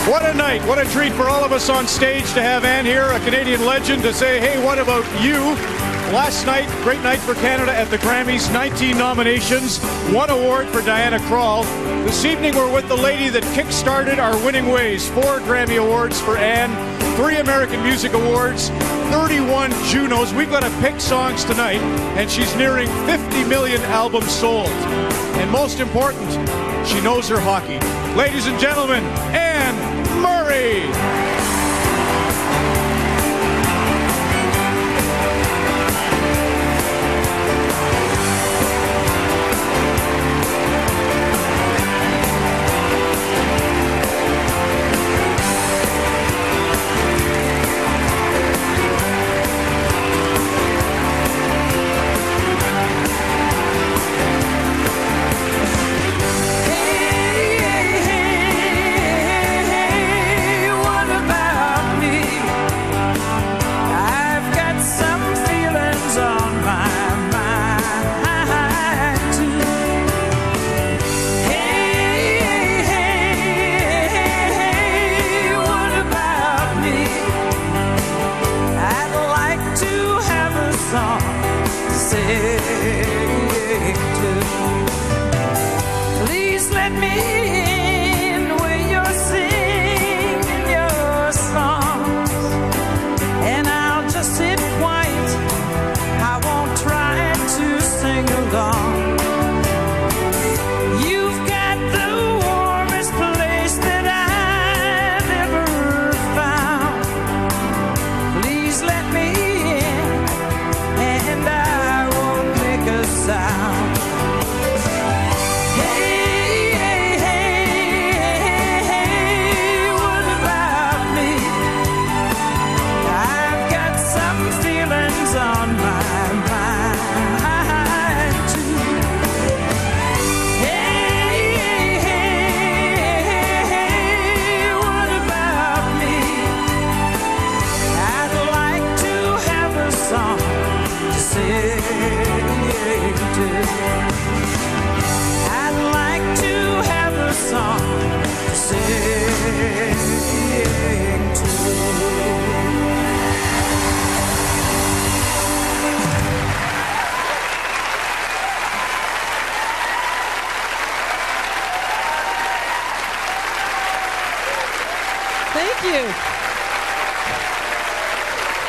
What a night. What a treat for all of us on stage to have Ann here, a Canadian legend, to say, hey, what about you? Last night, great night for Canada at the Grammys. 19 nominations, 1 award for Diana Krall. This evening, we're with the lady that kick-started our winning ways. 4 Grammy Awards for Ann, 3 American Music Awards, 31 Junos. We've got to pick songs tonight, and she's nearing 50 million albums sold. And most important, she knows her hockey. Ladies and gentlemen, Ann Murray.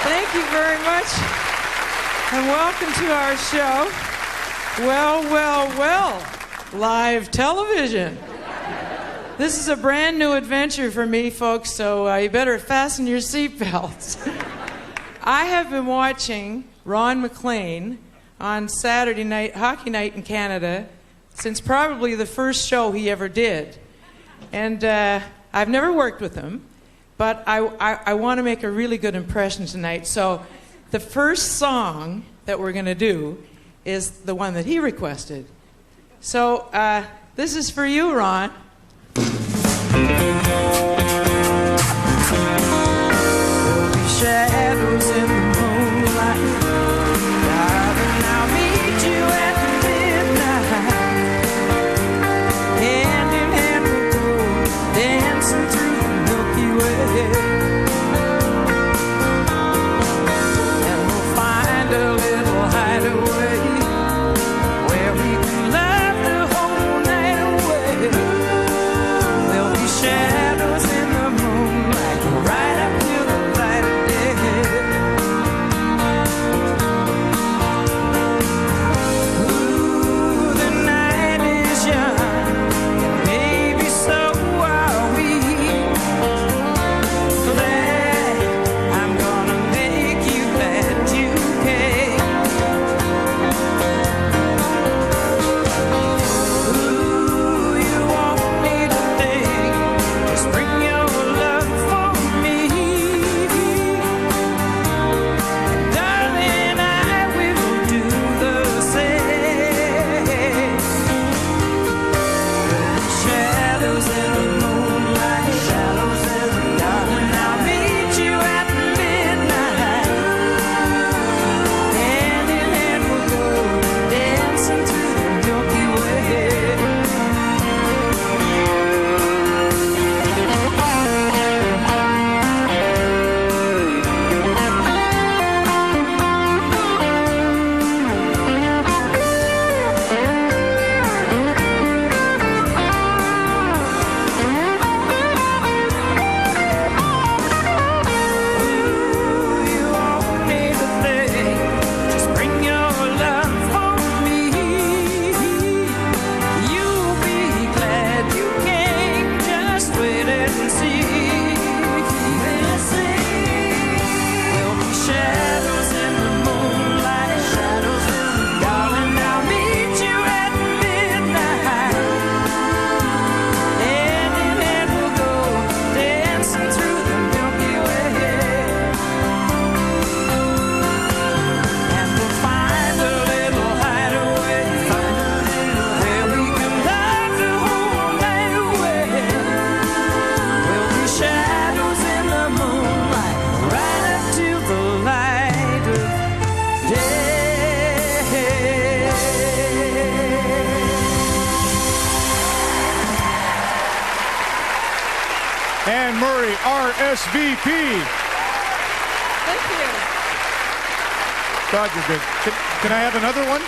Thank you very much, and welcome to our show. Well, live television. This is a brand new adventure for me, folks, so you better fasten your seatbelts. I have been watching Ron MacLean on Saturday night, Hockey Night in Canada, since probably the first show he ever did. And I've never worked with him, but I want to make a really good impression tonight. So the first song that we're going to do is the one that he requested. So this is for you, Ron. Shadows in the moonlight, darling, I'll meet you at midnight. Hand in hand we'll go dancing through the Milky Way, and we'll find a little hideaway where we can love the whole night away. There'll be shadows in the moonlight right up till the light of day. Ooh, the night is young, and maybe so are we. see. There'll be shadows in the moonlight, shadows in the darling, I'll meet you at midnight. Hand in hand we'll go dancing through the Milky Way. And we'll find a little hideaway where we can love the whole night away. There'll be shadows in the moonlight right up to the light of day. Anne Murray, RSVP. Thank you. God, you're good. Can I have another one? You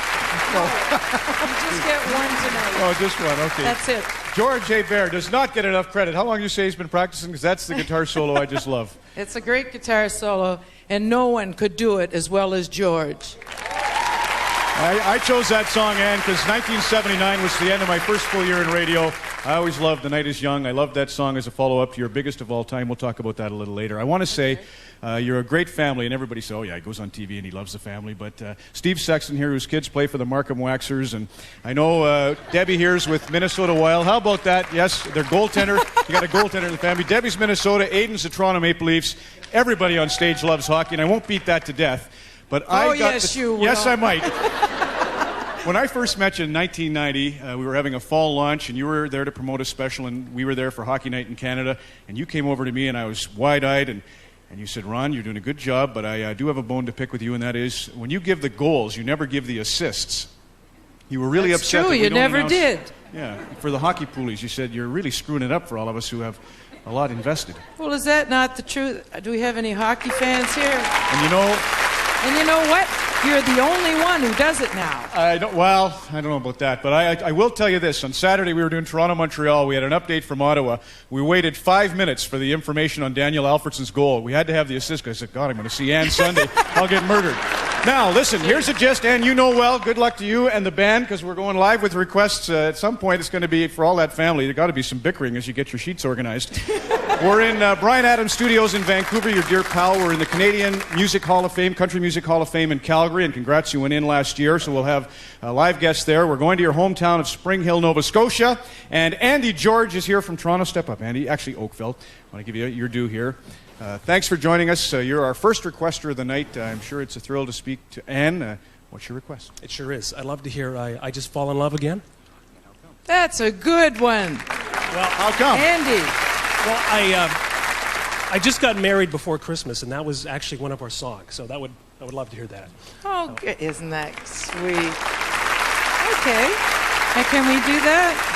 just get one tonight. Oh, just one. Okay. That's it. George Hebert does not get enough credit. How long do you say he's been practicing? Because that's the guitar solo I just love. It's a great guitar solo, and no one could do it as well as George. I chose that song, Anne, because 1979 was the end of my first full year in radio. I always loved The Night is Young. I loved that song as a follow-up to your biggest of all time. We'll talk about that a little later. I want to say you're a great family, and everybody says, oh, yeah, he goes on TV and he loves the family. But Steve Sexton here, whose kids play for the Markham Waxers, and I know Debbie here's with Minnesota Wild. How about that? Yes, their goaltender. You got a goaltender in the family. Debbie's Minnesota, Aiden's the Toronto Maple Leafs. Everybody on stage loves hockey, and I won't beat that to death. But you will. Yes, I might. When I first met you in 1990, we were having a fall launch, and you were there to promote a special, and we were there for Hockey Night in Canada, and you came over to me, and I was wide-eyed, and you said, Ron, you're doing a good job, but I do have a bone to pick with you, and that is, when you give the goals, you never give the assists. You were really That's upset true, that we you don't never announce- did. Yeah, for the hockey poolies, you said, you're really screwing it up for all of us who have a lot invested. Well, is that not the truth? Do we have any hockey fans here? And you know what? You're the only one who does it now. I don't know about that, but I will tell you this. On Saturday, we were doing Toronto-Montreal. We had an update from Ottawa. We waited 5 minutes for the information on Daniel Alfredson's goal. We had to have the assist. I said, God, I'm going to see Ann Sunday. I'll get murdered. Now, listen, here's a gist. Ann, you know well. Good luck to you and the band, because we're going live with requests. At some point, it's going to be, for all that family, there's got to be some bickering as you get your sheets organized. We're in Bryan Adams Studios in Vancouver, your dear pal. We're in the Canadian Music Hall of Fame, Country Music Hall of Fame in Calgary, and congrats, you went in last year, so we'll have live guests there. We're going to your hometown of Spring Hill, Nova Scotia, and Andy George is here from Toronto. Step up, Andy. Actually, Oakville. I want to give you your due here. Thanks for joining us. You're our first requester of the night. I'm sure it's a thrill to speak to Ann. What's your request? It sure is. I'd love to hear I Just Fall in Love Again. That's a good one. Well, how come? Andy. Well, I just got married before Christmas, and that was actually one of our songs, so I would love to hear that. Oh, isn't that sweet? Okay. And can we do that?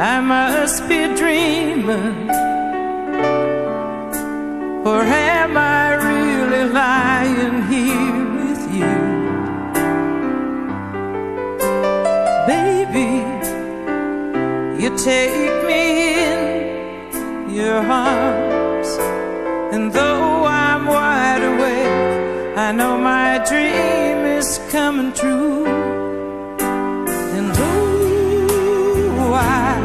I must be dreaming, or am I really lying here with you? Baby, you take me in your arms, and though I'm wide awake, I know my dream is coming true. And oh, I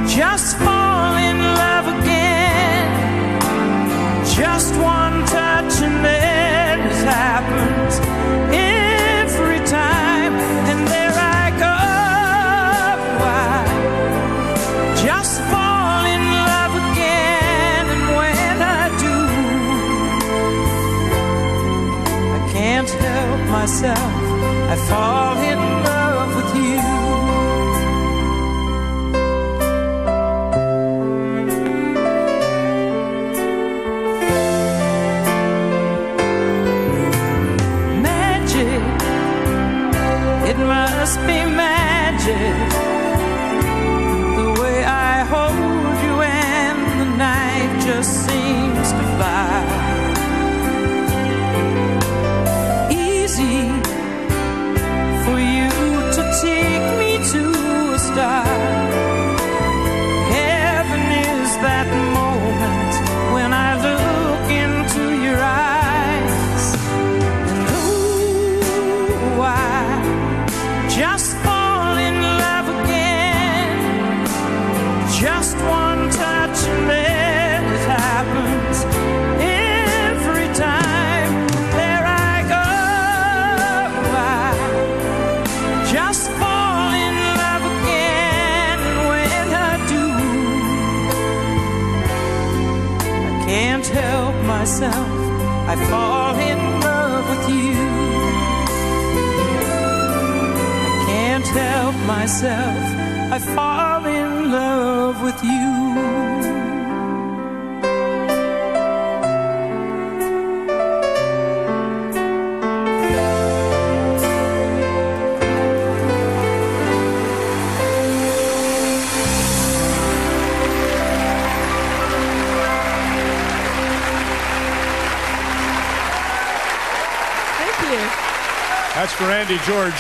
just fall in love again. Just one touch and then it happens every time. And there I go. I just fall in love again. And when I do, I can't help myself. I fall in love with you. Must be magic, the way I hold you and the night just seems to fly. that moment when I look into your eyes, and oh, I just fall in love again. Just one touch and then it happens every time. There I go, I just fall in love again. And when I do, I can't help myself, I fall in love with you. I can't help myself, I fall in love with you. Thank you. That's for Andy George.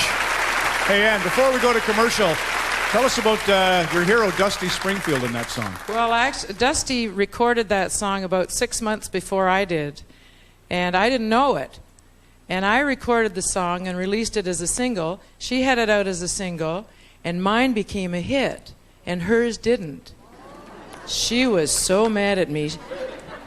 Hey, Ann, before we go to commercial, tell us about your hero, Dusty Springfield, in that song. Well, actually, Dusty recorded that song about 6 months before I did, and I didn't know it. And I recorded the song and released it as a single. She had it out as a single, and mine became a hit, and hers didn't. She was so mad at me.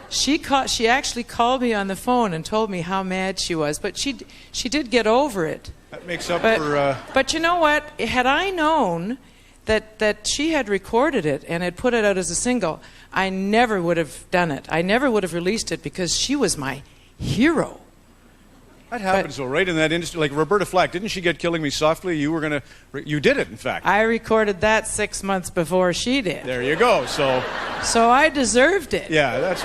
She actually called me on the phone and told me how mad she was, but she did get over it. That makes up for... But you know what? Had I known that she had recorded it and had put it out as a single, I never would have done it. I never would have released it because she was my hero. That happens, though, right, in that industry. Like Roberta Flack, didn't she get Killing Me Softly? You did it, in fact. I recorded that 6 months before she did. There you go, so I deserved it. yeah, that's...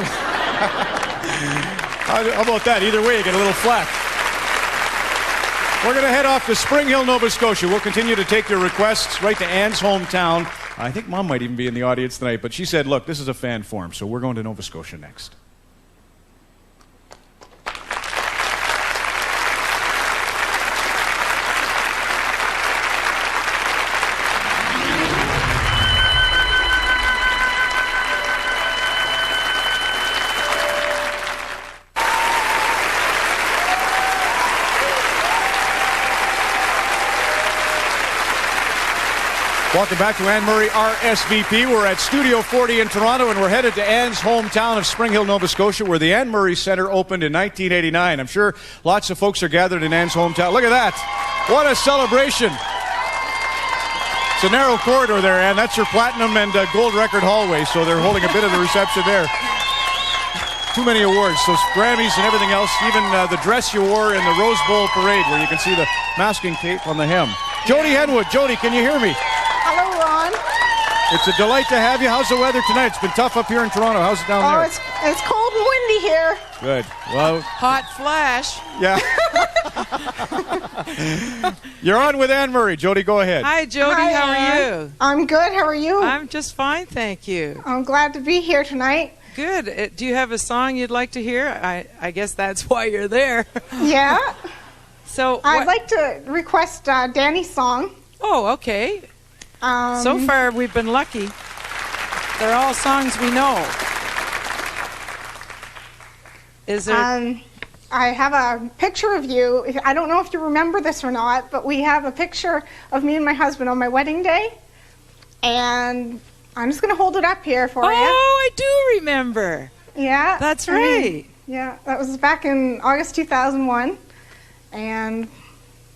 How about that? Either way, you get a little flack. We're going to head off to Spring Hill, Nova Scotia. We'll continue to take your requests right to Ann's hometown. I think Mom might even be in the audience tonight, but she said, look, this is a fan forum, so we're going to Nova Scotia next. Welcome back to Anne Murray, RSVP. We're at Studio 40 in Toronto, and we're headed to Anne's hometown of Spring Hill, Nova Scotia, where the Anne Murray Centre opened in 1989. I'm sure lots of folks are gathered in Anne's hometown. Look at that. What a celebration. It's a narrow corridor there, Anne. That's your platinum and gold record hallway, so they're holding a bit of the reception there. Too many awards, so Grammys and everything else, even the dress you wore in the Rose Bowl parade, where you can see the masking tape on the hem. Jody Henwood. Jody, can you hear me? Hello, Ron. It's a delight to have you. How's the weather tonight? It's been tough up here in Toronto. How's it down there? It's cold and windy here. Good. Well, Hot flash. yeah. You're on with Anne Murray. Jody, go ahead. Hi, Jody. Hi, How are Ann. you? I'm good. How are you? I'm just fine, thank you. I'm glad to be here tonight. Good. Do you have a song you'd like to hear? I guess that's why you're there. Yeah. So I'd like to request Danny's song. Oh, okay. So far, we've been lucky. They're all songs we know. Is there? I have a picture of you. I don't know if you remember this or not, but we have a picture of me and my husband on my wedding day. And I'm just going to hold it up here for you. Oh, I do remember. Yeah. That's right. Yeah, that was back in August 2001. And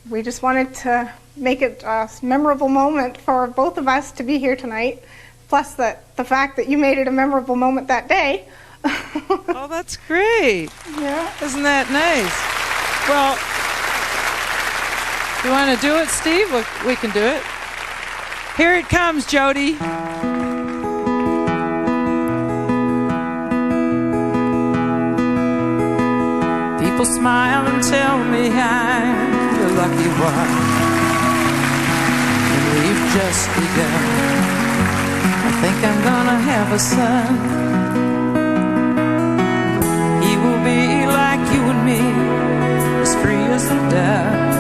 we just wanted to make it a memorable moment for both of us to be here tonight. Plus the fact that you made it a memorable moment that day. Oh, that's great. Yeah. Isn't that nice? Well, you want to do it, Steve? We can do it. Here it comes, Jody. People smile and tell me I'm the lucky one. And we've just begun. I think I'm gonna have a son. He will be like you and me, as free as the dove,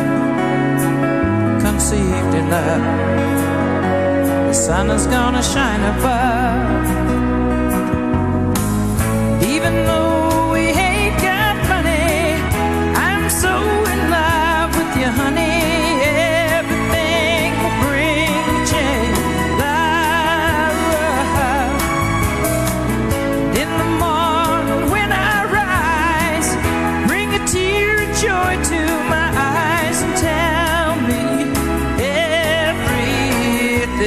conceived in love. The sun is gonna shine above. Even though we ain't got money, I'm so in love with you, honey. Everything will bring a change. Love. In the morning when I rise, bring a tear of joy to my eyes and tell me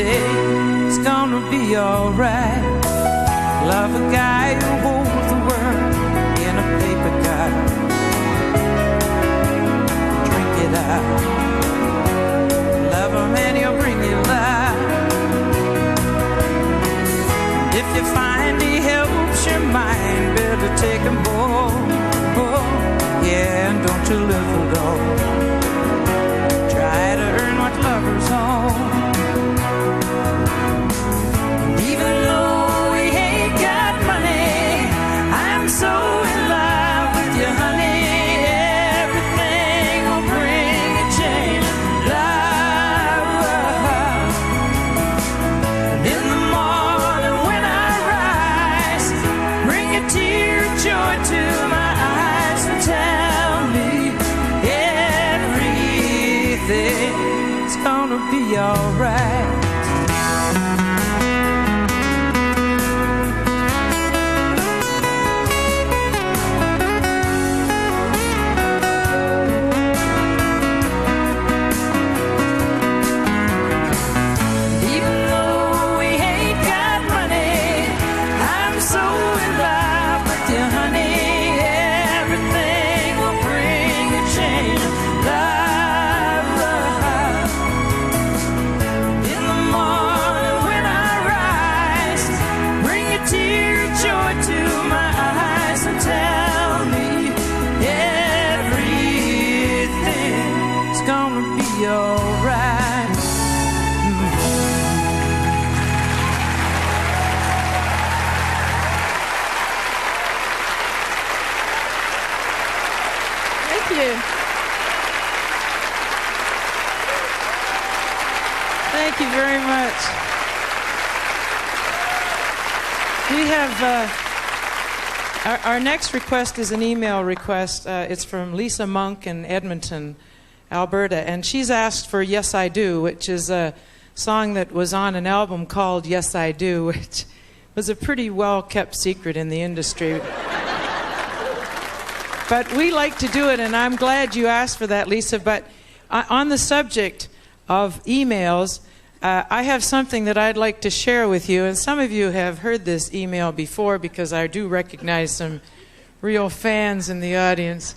everything's gonna be alright. Love a guy who holds the world in a paper cup. Drink it out. Love a man, he'll bring you love. If you find he helps your mind, better take him home. Oh, yeah, and don't you live alone. Try to earn what lovers own. Even though we ain't got money, I'm so in love with you, honey. Everything will bring a change. Love. In the morning when I rise, bring a tear of joy to my eyes and tell me everything's gonna be alright. Even though we ain't got money, I'm so in love with you, honey. Everything will bring a change. Love. In the morning when I rise, bring a tear of joy to my eyes and tell me everything's gonna be alright. Thank you. Thank you very much. We have our next request is an email request. It's from Lisa Monk in Edmonton, Alberta, and she's asked for "Yes I Do," which is a song that was on an album called "Yes I Do," which was a pretty well-kept secret in the industry. But we like to do it, and I'm glad you asked for that, Lisa. But on the subject of emails, I have something that I'd like to share with you. And some of you have heard this email before because I do recognize some real fans in the audience.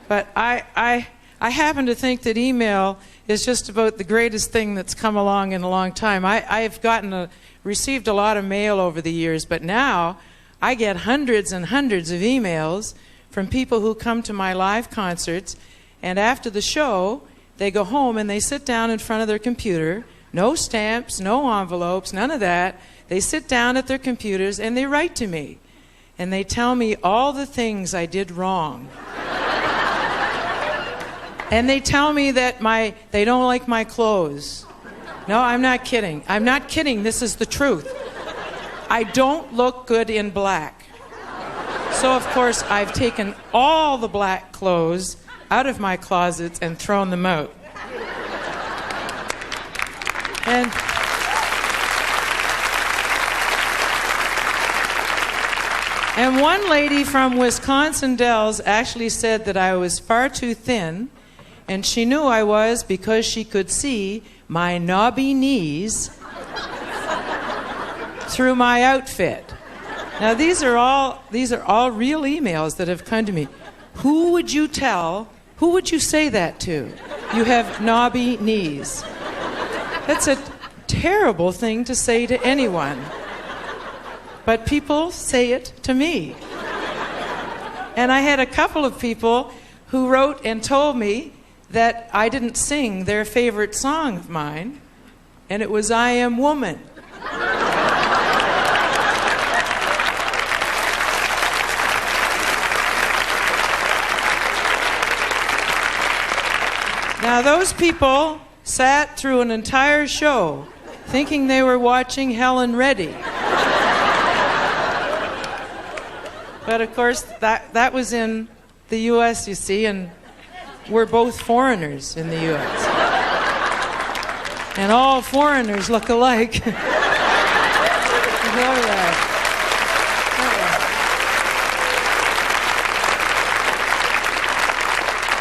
But I happen to think that email is just about the greatest thing that's come along in a long time. I've received a lot of mail over the years, but now I get hundreds and hundreds of emails from people who come to my live concerts, and after the show, they go home and they sit down in front of their computer. No stamps, no envelopes, none of that. They sit down at their computers and they write to me. And they tell me all the things I did wrong. And they tell me that they don't like my clothes. No, I'm not kidding. I'm not kidding. This is the truth. I don't look good in black. So, of course, I've taken all the black clothes out of my closets and thrown them out. And one lady from Wisconsin Dells actually said that I was far too thin, and she knew I was because she could see my knobby knees through my outfit. Now these are all real emails that have come to me. Who would you say that to? You have knobby knees. That's a terrible thing to say to anyone. But people say it to me. And I had a couple of people who wrote and told me that I didn't sing their favorite song of mine, and it was "I Am Woman." Now, those people sat through an entire show thinking they were watching Helen Reddy. But of course, that was in the U.S., you see, and we're both foreigners in the U.S. And all foreigners look alike.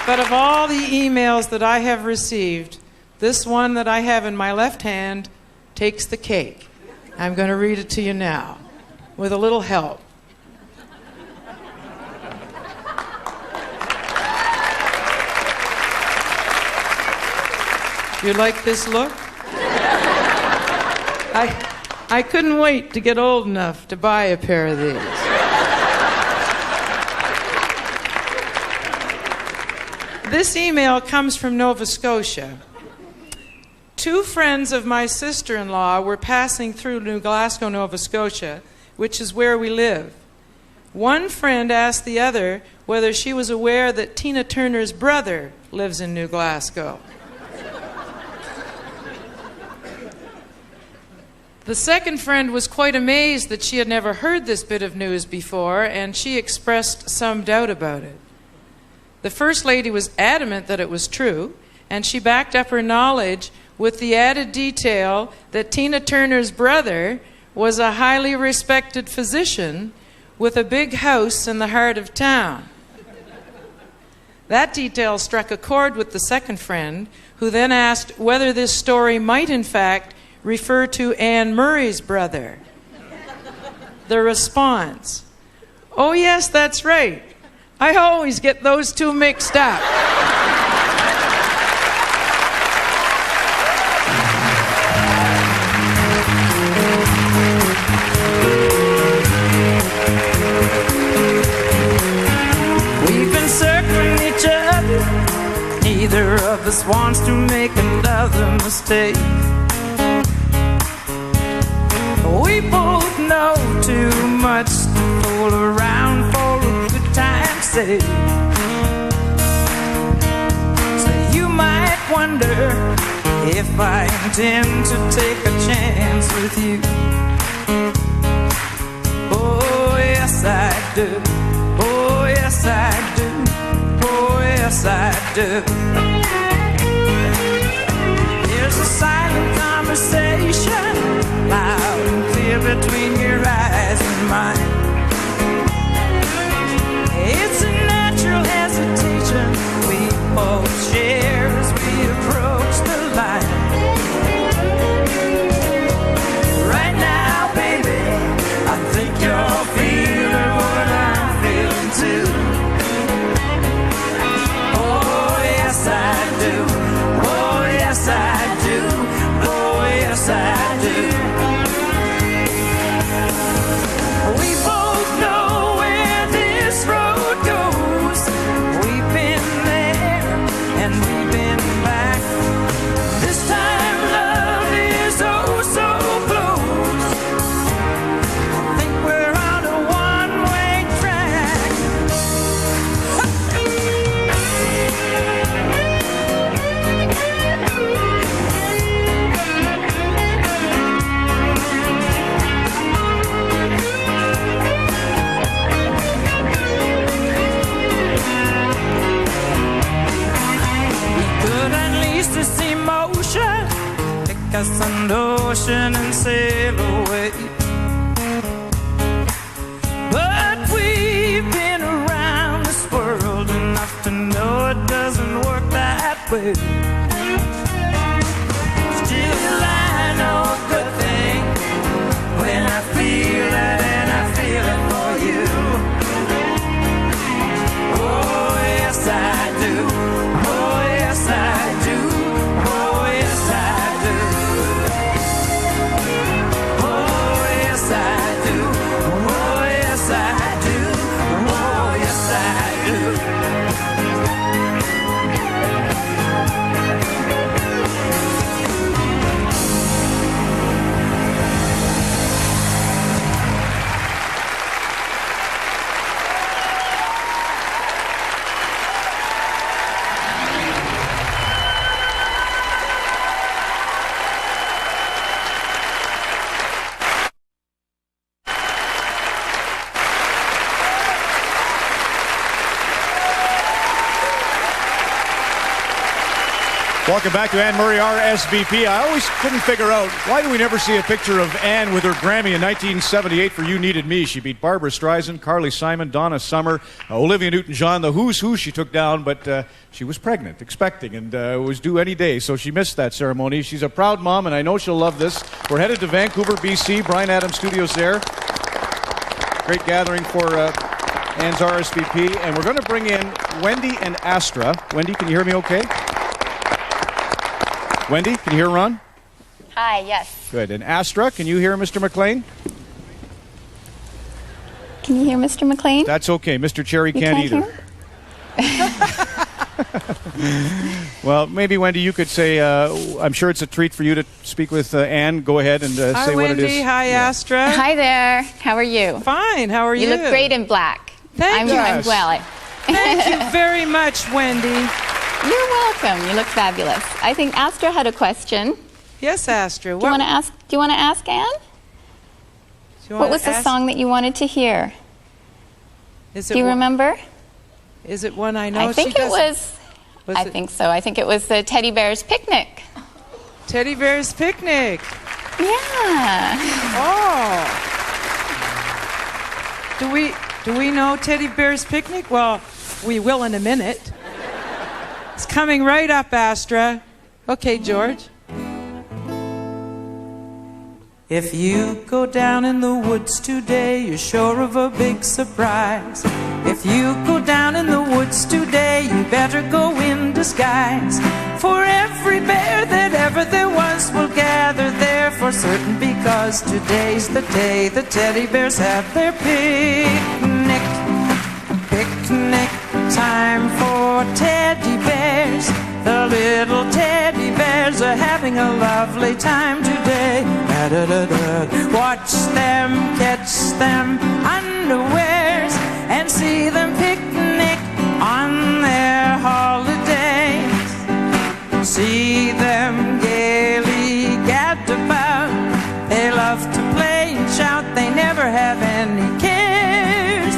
But of all the emails that I have received, this one that I have in my left hand takes the cake. I'm going to read it to you now, with a little help. You like this look? I couldn't wait to get old enough to buy a pair of these. This email comes from Nova Scotia. 2 friends of my sister-in-law were passing through New Glasgow, Nova Scotia, which is where we live. One friend asked the other whether she was aware that Tina Turner's brother lives in New Glasgow. The second friend was quite amazed that she had never heard this bit of news before, and she expressed some doubt about it. The first lady was adamant that it was true, and she backed up her knowledge with the added detail that Tina Turner's brother was a highly respected physician with a big house in the heart of town. That detail struck a chord with the second friend, who then asked whether this story might in fact refer to Anne Murray's brother. The response: "Oh yes, that's right. I always get those two mixed up." We've been circling each other. Neither of us wants to make another mistake. We both know too much to fool around for a good time's sake. So you might wonder if I intend to take a chance with you. Oh yes I do. Oh yes I do. Oh yes I do. There's a silent conversation, loud and clear between your eyes and mine. It's a natural hesitation we both share as we approach the line. Right now, baby, I think you're feeling what I'm feeling too. Oh yes I do. Oh yes I do. Oh yes I do. We both know where this road goes. We've been there and we've been back. This time love is oh so close. I think we're on a one-way track. Could unleash this emotion, pick us an ocean and sail away. But we've been around this world enough to know it doesn't work that way. Still I know a good thing when I feel it and I feel it for you. Oh yes I do. Oh yes I do. Oh yes I do. Oh yes I do. Oh yes I do. Oh yes I do. Welcome back to Anne Murray, our SVP. I always couldn't figure out, why do we never see a picture of Anne with her Grammy in 1978 for You Needed Me? She beat Barbara Streisand, Carly Simon, Donna Summer, Olivia Newton-John, the who's who she took down, but she was pregnant, expecting, and was due any day, so she missed that ceremony. She's a proud mom, and I know she'll love this. We're headed to Vancouver, BC, Brian Adams Studios there. Great gathering for Anne's RSVP, and we're going to bring in Wendy and Astra. Wendy, can you hear me okay? Wendy, can you hear Ron? Hi, yes. Good. And Astra, can you hear Mr. McLean? Can you hear Mr. McLean? That's okay. Mr. Cherry can't either. Well, maybe, Wendy, you could say, I'm sure it's a treat for you to speak with Anne. Go ahead and say Hi, what Wendy. it is. Hi, Astra. Hi there. How are you? Fine. How are you? You look great in black. Thank you. I'm well. Thank you very much, Wendy. You're welcome. You look fabulous. I think Astra had a question. Yes, Astra. Do you want to ask Anne? What was the song that you wanted to hear? Do you remember? Is it one I know? I think it was. I think so. I think it was the Teddy Bear's Picnic. Teddy Bear's Picnic. Yeah. Oh. Do we know Teddy Bear's Picnic? Well, we will in a minute. It's coming right up, Astra. Okay, George. If you go down in the woods today, you're sure of a big surprise. If you go down in the woods today, you better go in disguise. For every bear that ever there was will gather there for certain, because today's the day the teddy bears have their picnic. Picnic time for teddy bears. The little teddy bears are having a lovely time today. Da-da-da-da. Watch them catch them unawares and see them picnic on their holidays. See them gaily gad about. They love to play and shout. They never have any cares.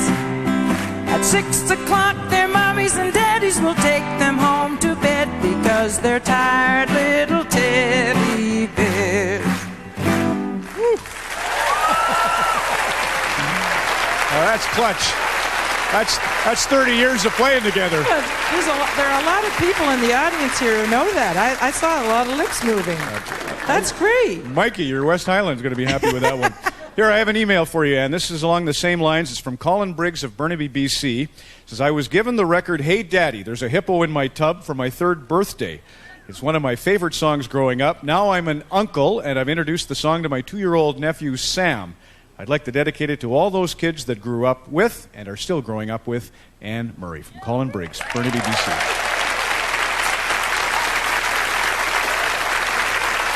At 6 o'clock, their mommies and daddies will take them home to bed because they're tired little teddy bears. Oh, that's clutch. That's 30 years of playing together. There are a lot of people in the audience here who know that. I saw a lot of lips moving. That's great. Mikey, your West Highland's going to be happy with that one. Here, I have an email for you, Ann. This is along the same lines. It's from Colin Briggs of Burnaby, BC. It says, I was given the record, Hey Daddy, There's a Hippo in My Tub for my 3rd birthday. It's one of my favorite songs growing up. Now I'm an uncle, and I've introduced the song to my 2-year-old nephew, Sam. I'd like to dedicate it to all those kids that grew up with and are still growing up with Anne Murray. From Colin Briggs, Burnaby, BC.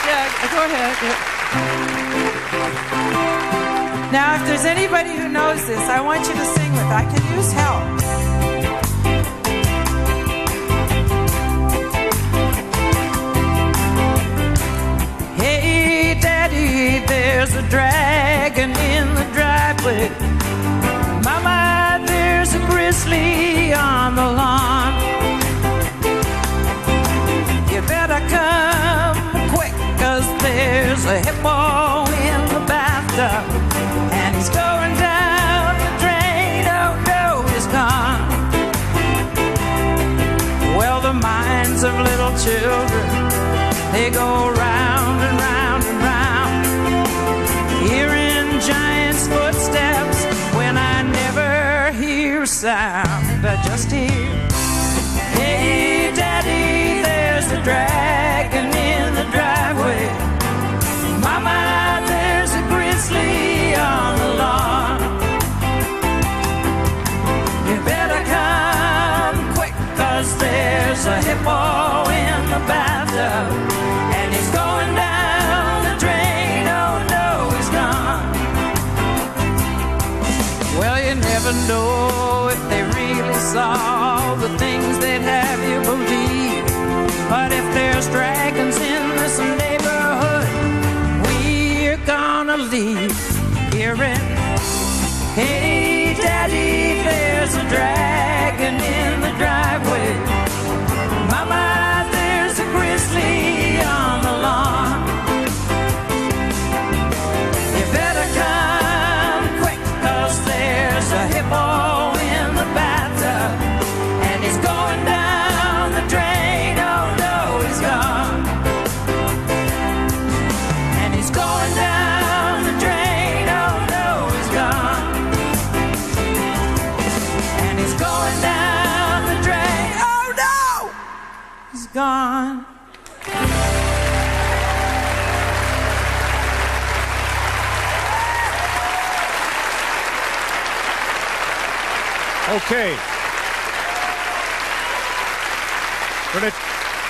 Yeah, go ahead. Now, if there's anybody who knows this, I want you to sing with it. I could use help. Hey, Daddy, there's a dragon in the driveway. Mama, there's a grizzly on the lawn. You better come quick, 'cause there's a hippo in the bathtub. And he's going down the drain, oh no, he's gone. Well, the minds of little children, they go round and round and round, hearing giants' footsteps when I never hear a sound. I just hear, hey, Daddy, there's a dragon in the driveway. Mama, there's a grizzly on the lawn. You better come quick, 'cause there's a hippo in the bathtub. And he's going down the drain, oh no, he's gone. Well, you never know if they really saw the things they'd have you believe. But if there's dragons in this neighborhood, we're gonna leave. Hearing, hey, Daddy, there's a dragon in the driveway. Mama, there's a grizzly gone. Okay. We're going to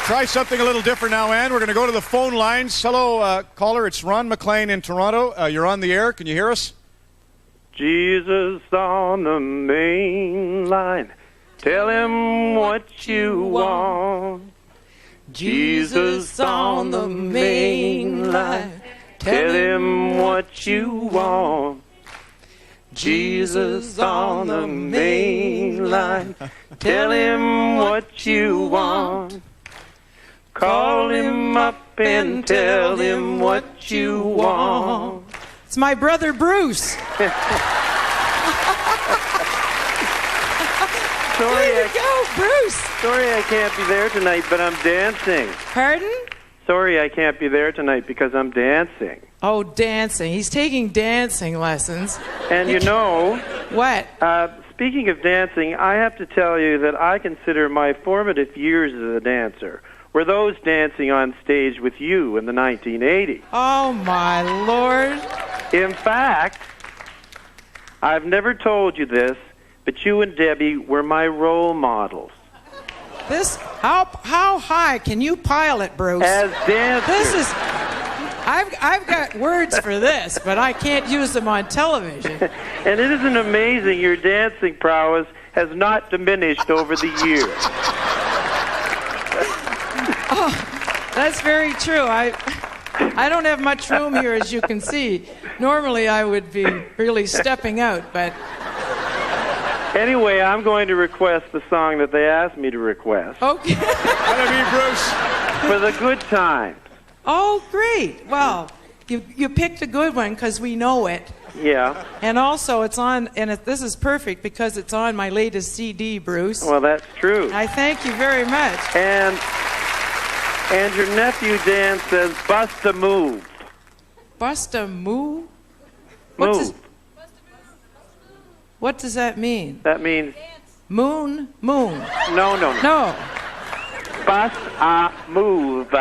try something a little different now, Ann. We're going to go to the phone lines. Hello, caller. It's Ron McLean in Toronto. You're on the air. Can you hear us? Jesus on the main line. Tell him what you want. Jesus on the main line. Tell him what you want. Jesus on the main line. Tell him what you want. Call him up and tell him what you want. It's my brother Bruce. There you go, Bruce. Sorry I can't be there tonight, but I'm dancing. Pardon? Sorry I can't be there tonight because I'm dancing. Oh, dancing. He's taking dancing lessons. And you know... What? Speaking of dancing, I have to tell you that I consider my formative years as a dancer were those dancing on stage with you in the 1980s. Oh, my Lord. In fact, I've never told you this, but you and Debbie were my role models. How high can you pile it, Bruce? As dancers. I've got words for this, but I can't use them on television. And it isn't amazing your dancing prowess has not diminished over the years. Oh, that's very true. I don't have much room here, as you can see. Normally, I would be really stepping out, but... Anyway, I'm going to request the song that they asked me to request. Okay. That'll be Bruce. For the good times. Oh, great. Well, you picked a good one because we know it. Yeah. And also, it's on, and this is perfect because it's on my latest CD, Bruce. Well, that's true. I thank you very much. And your nephew Dan says, "Bust a move." Bust a move? Move. What does that mean? That means... Moon? No. Bust a move.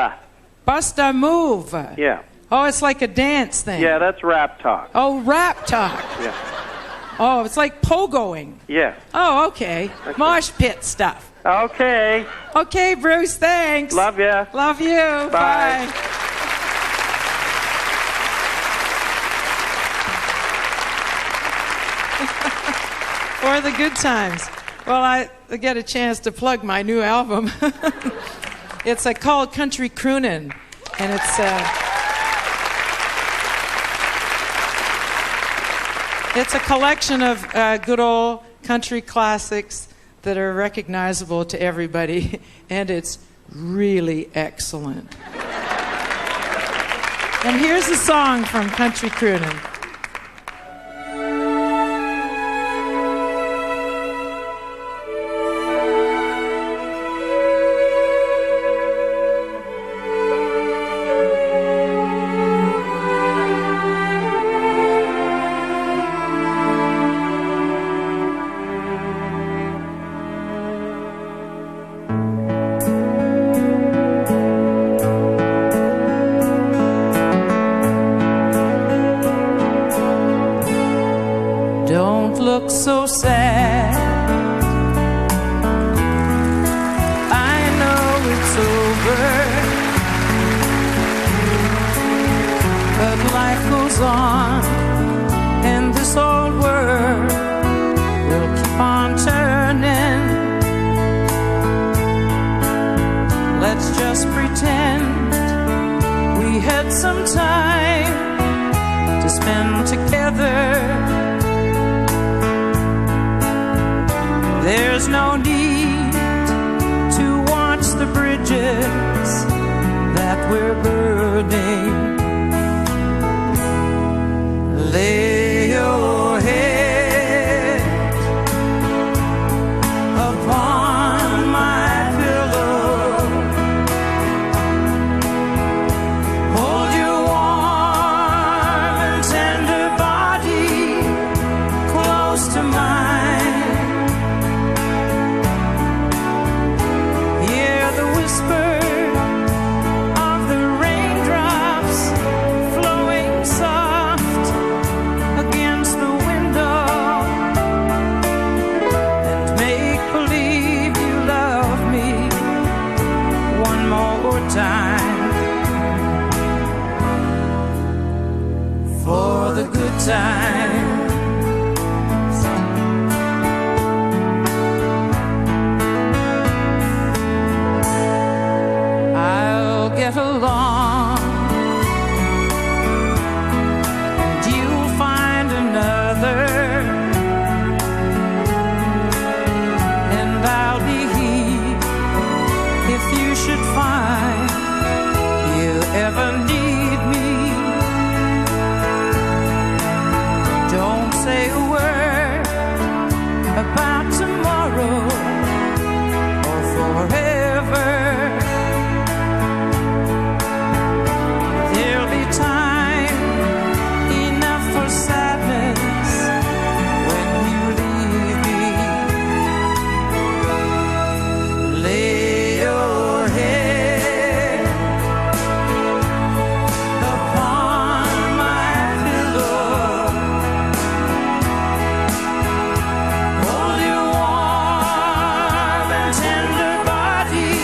Bust a move. Yeah. Oh, it's like a dance thing. Yeah, that's rap talk. Oh, rap talk. Yeah. Oh, it's like pogoing. Yes. Oh, okay. Mosh pit stuff. Okay. Okay, Bruce, thanks. Love ya. Love you. Bye. For the good times. Well, I get a chance to plug my new album. It's called Country Croonin', and it's a collection of good old country classics that are recognizable to everybody, and it's really excellent. And here's a song from Country Croonin'. Look so sad. I know it's over, but life goes on, and this old world will keep on turning. Let's just pretend we had some time to spend together. There's no need to watch the bridges that we're burning. Lay your head upon my pillow. Hold your warm and tender body close to mine. Whisper say a word about tomorrow or forever. There'll be time enough for sadness when you leave me. Lay your head upon my pillow. Hold your warm and tender body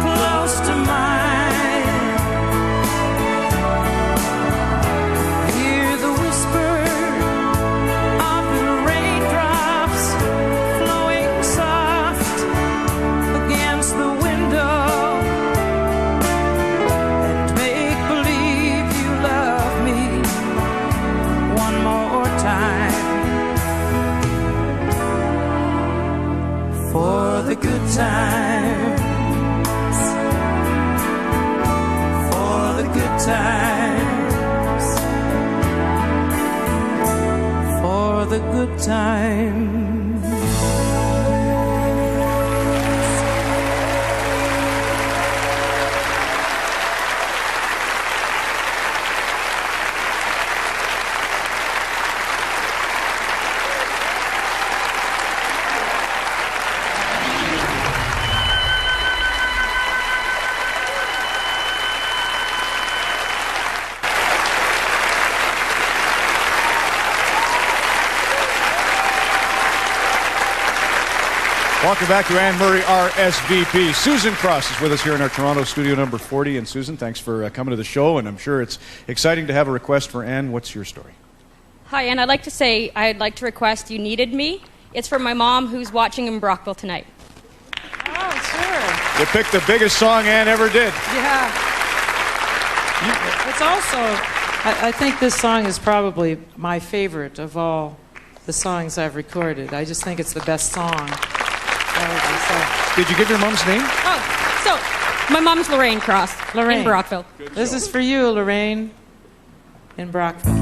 close to mine. Hear the whisper of the raindrops flowing soft against the window, and make believe you love me one more time. For the good times, for the good times, for the good times. Welcome back to Anne Murray, RSVP. Susan Cross is with us here in our Toronto studio number 40. And Susan, thanks for coming to the show. And I'm sure it's exciting to have a request for Anne. What's your story? Hi, and I'd like to say I'd like to request You Needed Me. It's for my mom who's watching in Brockville tonight. Oh, sure. You picked the biggest song Anne ever did. Yeah. It's also, I think this song is probably my favorite of all the songs I've recorded. I just think it's the best song. Did you give your mom's name? Oh, so my mom's Lorraine Cross Lorraine. in Brockville. This is for you, Lorraine, in Brockville.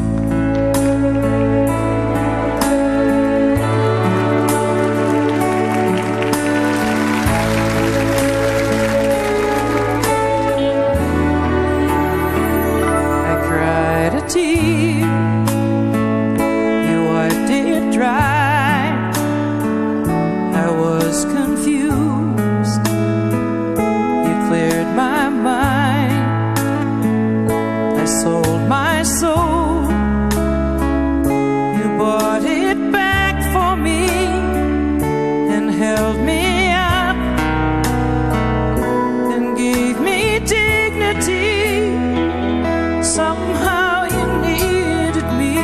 I cried a tear, you wiped it dry. I was confused, you cleared my mind. I sold my soul, you bought it back for me and held me up and gave me dignity. Somehow you needed me,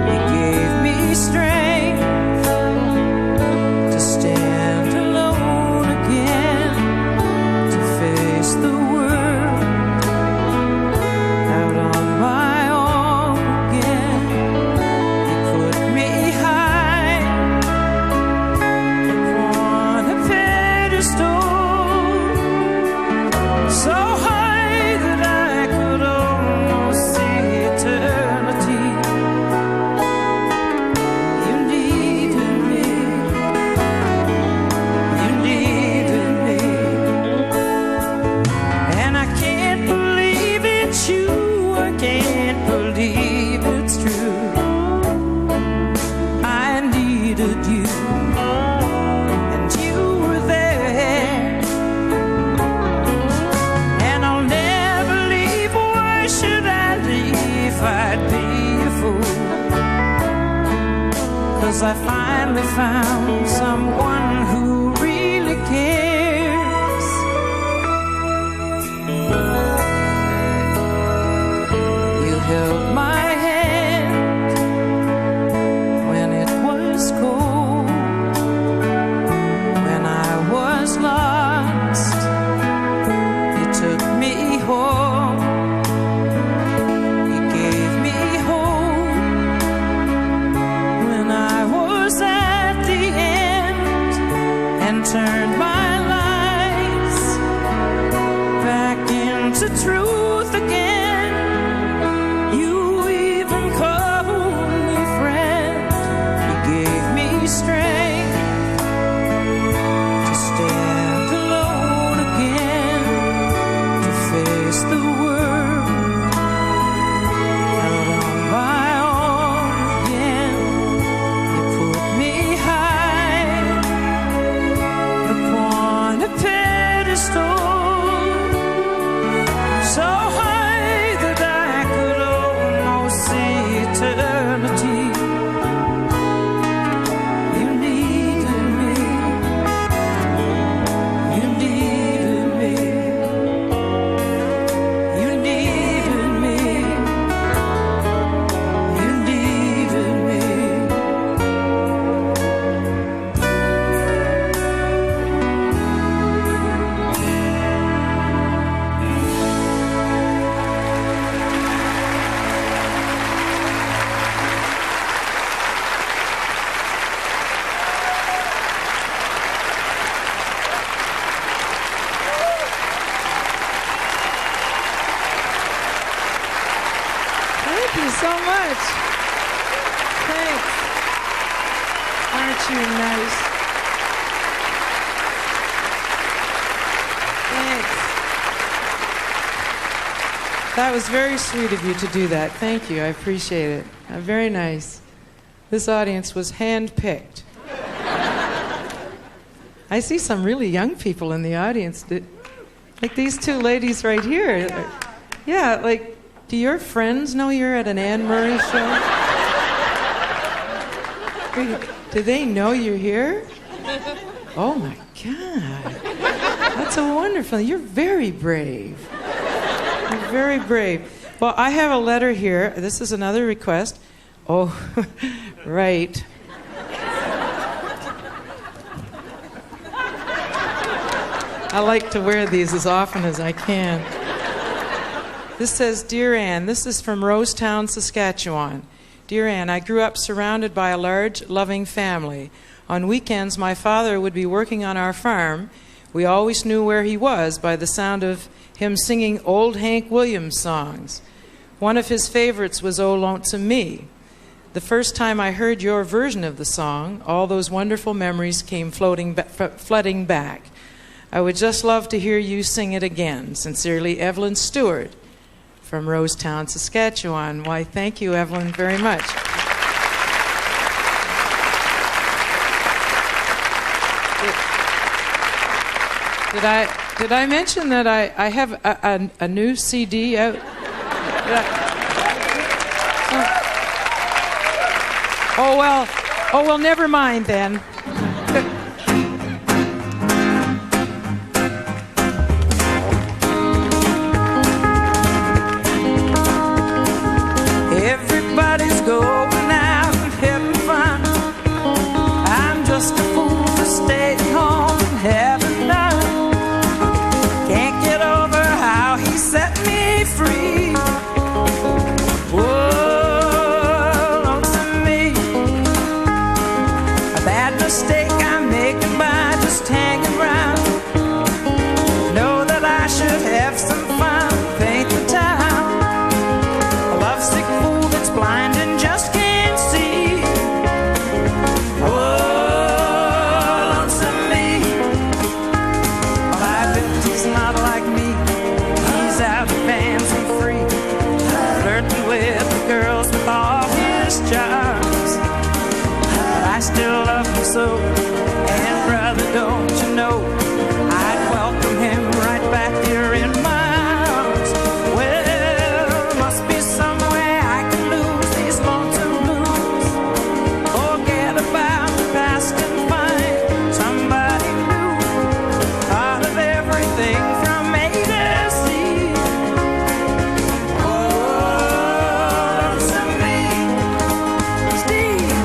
you gave me strength to stand alone again, to face the world out on my own again. You put me high upon a pedestal, so high that I could almost see eternity. You needed me, you needed me, and I can't believe it's you, I can't believe it's true. I needed you, and you were there, and I'll never leave. Why should I leave? I'd be a fool, 'cause I finally found someone who really cares. You held my hand when it was cold, when I was lost. You took me home, you gave me hope when I was at the end, and turned my lies back into truth again. You even called me eternity. You needed me. You needed me. You needed me. You needed me. Thank you so much. Thanks. Aren't you nice? Thanks. That was very sweet of you to do that. Thank you. I appreciate it. Very nice. This audience was hand-picked. I see some really young people in the audience. Like these two ladies right here. Yeah, like, do your friends know you're at an Anne Murray show? Do they know you're here? Oh my God. That's a wonderful. You're very brave. You're very brave. Well, I have a letter here. This is another request. Oh, right. I like to wear these as often as I can. This says, Dear Anne, this is from Rosetown, Saskatchewan. Dear Anne, I grew up surrounded by a large, loving family. On weekends, my father would be working on our farm. We always knew where he was by the sound of him singing old Hank Williams songs. One of his favorites was Oh Lonesome Me. The first time I heard your version of the song, all those wonderful memories came flooding back. I would just love to hear you sing it again. Sincerely, Evelyn Stewart from Rosetown, Saskatchewan. Why, thank you, Evelyn, very much. Did I mention that I have a new CD out? Oh well, never mind then. Everybody's going out and having fun. I'm just a fool for staying home and having none. Can't get over how he set me free. Whoa, lonesome me. A bad mistake I'm making by just hanging around. Know that I should have some fun, paint the town. A lovesick fool that's blind and just can't see. Whoa, lonesome me. My 50's not like me. He's out fancy free, flirting with the girls with all his charms. But I still love him so, and brother, don't you know, I'd welcome him right back here in my arms. Well, must be some way I can lose these lonesome blues. Forget about the past and find somebody new. Part of everything from A to Z. Oh, lonesome me. Steve.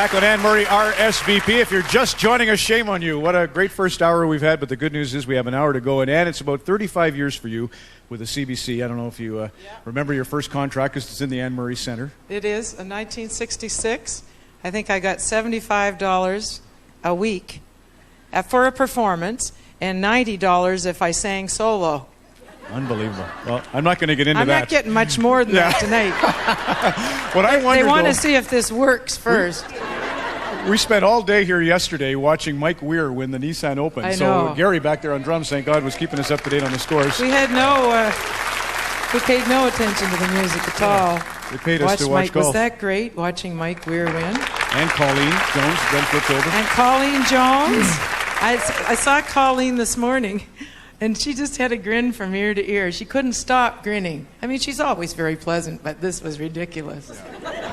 Back on Anne Murray, RSVP. If you're just joining us, shame on you. What a great first hour we've had, but the good news is we have an hour to go. And Anne, it's about 35 years for you with the CBC. I don't know if you remember your first contract, because it's in the Anne Murray Center. It is. In 1966, I think I got $75 a week for a performance and $90 if I sang solo. Unbelievable. Well, I'm not going to get into that. I'm not getting much more than that tonight. What I wonder, they want to see if this works first. We spent all day here yesterday watching Mike Weir win the Nissan Open. I so know. Gary back there on drums, thank God, was keeping us up to date on the scores. We paid no attention to the music at all. They paid us to watch Mike. golf. Was that great, watching Mike Weir win? And Colleen Jones, then flipped over. And Colleen Jones. I saw Colleen this morning, and she just had a grin from ear to ear. She couldn't stop grinning. I mean, she's always very pleasant, but this was ridiculous.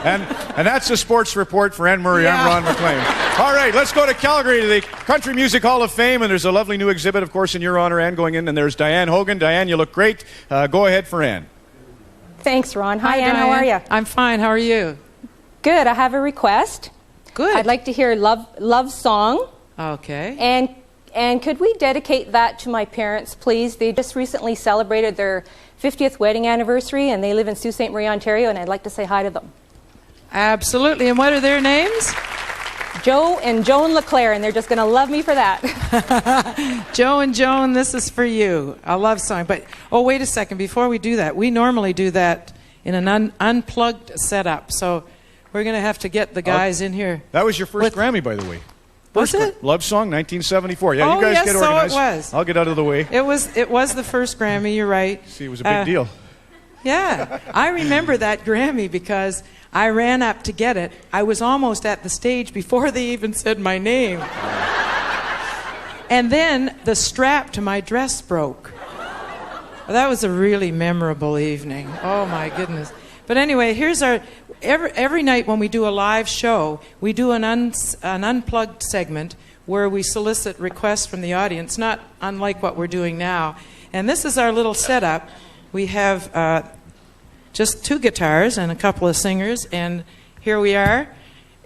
And that's a sports report for Anne Murray. Yeah. I'm Ron McLean. All right, let's go to Calgary to the Country Music Hall of Fame, and there's a lovely new exhibit, of course, in your honor, Anne, going in, and there's Diane Hogan. Diane, you look great. Go ahead for Anne. Thanks, Ron. Hi, Anne. Diane. How are you? I'm fine. How are you? Good. I have a request. Good. I'd like to hear Love Song. Okay. And could we dedicate that to my parents, please? They just recently celebrated their 50th wedding anniversary, and they live in Sault Ste. Marie, Ontario, and I'd like to say hi to them. Absolutely. And what are their names? Joe and Joan LeClaire, and they're just going to love me for that. Joe and Joan, this is for you. A love song. But, wait a second. Before we do that, we normally do that in an unplugged setup. So we're going to have to get the guys in here. That was your first Grammy, by the way. Was it? Love Song, 1974. Yeah, you guys yes, get organized. So it was. I'll get out of the way. It was the first Grammy, you're right. See, it was a big deal. Yeah. I remember that Grammy because I ran up to get it. I was almost at the stage before they even said my name. And then the strap to my dress broke. Well, that was a really memorable evening. Oh, my goodness. But anyway, here's our... Every night when we do a live show, we do an unplugged segment where we solicit requests from the audience, not unlike what we're doing now. And this is our little setup. We have just 2 guitars and a couple of singers, and here we are.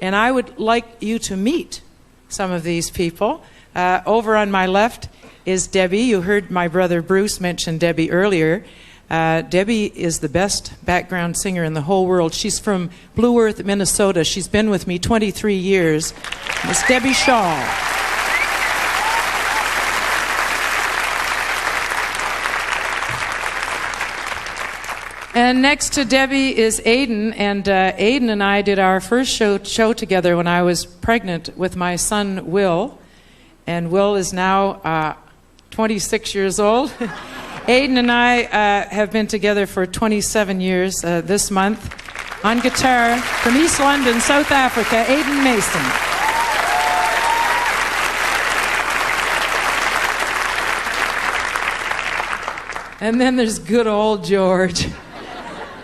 And I would like you to meet some of these people. Over on my left is Debbie. You heard my brother Bruce mention Debbie earlier. Debbie is the best background singer in the whole world. She's from Blue Earth, Minnesota. She's been with me 23 years. Miss Debbie Shaw. And next to Debbie is Aiden, and Aiden and I did our first show together when I was pregnant with my son, Will. And Will is now 26 years old. Aiden and I have been together for 27 years this month. On guitar, from East London, South Africa, Aiden Mason. And then there's good old George.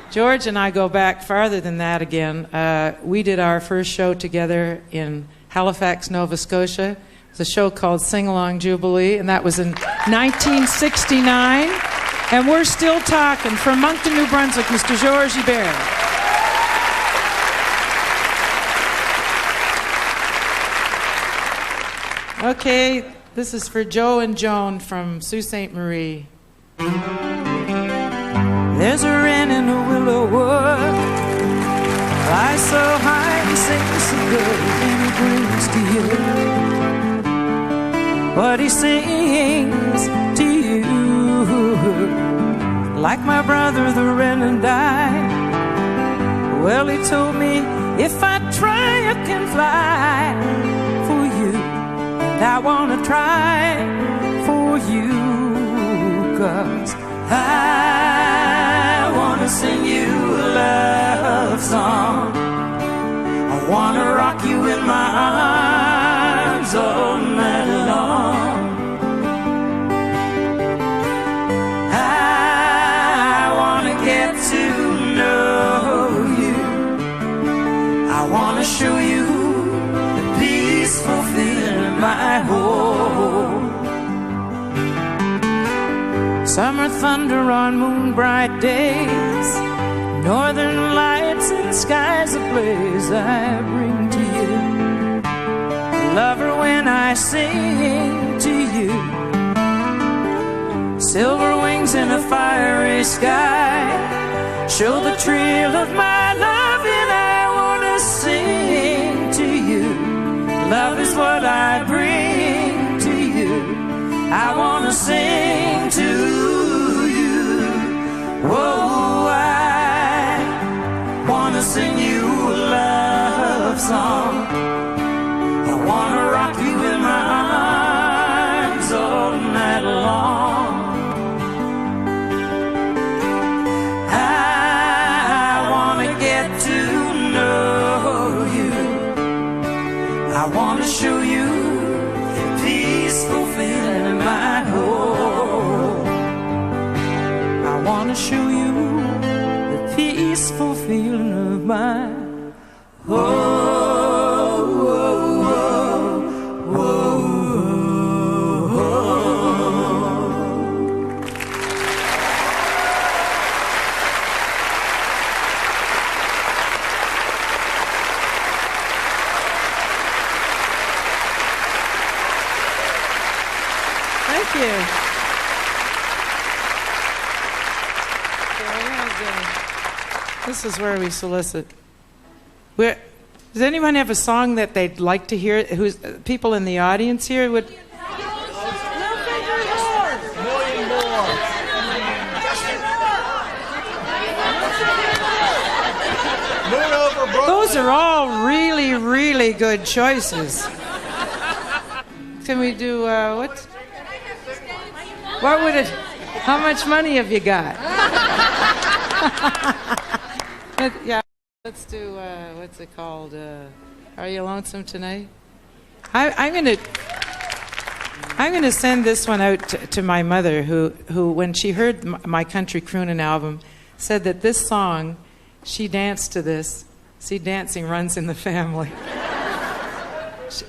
George and I go back farther than that again. We did our first show together in Halifax, Nova Scotia. It was a show called Sing Along Jubilee, and that was in 1969. And we're still talking. From Moncton, New Brunswick, Mr. Georges Hubert. Okay, this is for Joe and Joan from Sault Ste. Marie. There's a wren in a willow wood, flies so high and sings so good, and he brings to you what he sings to you. Like my brother the wren and I, well, he told me if I try I can fly for you, and I want to try for you, 'cause I want to sing you a love song. I want to rock you in my arms all night long. I want to get to know you. I want to show you the peace fulfilling my home. Summer thunder on moon bright days, northern lights and skies ablaze, I bring to you love her when I sing to you. Silver wings in a fiery sky show the trail of my love, and I wanna sing to you. Love is what I bring to you. I wanna sing to you. Whoa, I wanna sing you a love song. I wanna rock you in my arms all night long. I wanna get to know you. I wanna show you the peaceful feeling in my home. I wanna show you the peaceful feeling of my home. Thank you. This is where we solicit. Does anyone have a song that they'd like to hear? Who's people in the audience here would? Those are all really, really good choices. Can we do what? What would it? How much money have you got? Yeah, let's do. What's it called? Are you lonesome tonight? I'm gonna send this one out to my mother, who when she heard my country croonin' album, said that this song, she danced to this. See, dancing runs in the family.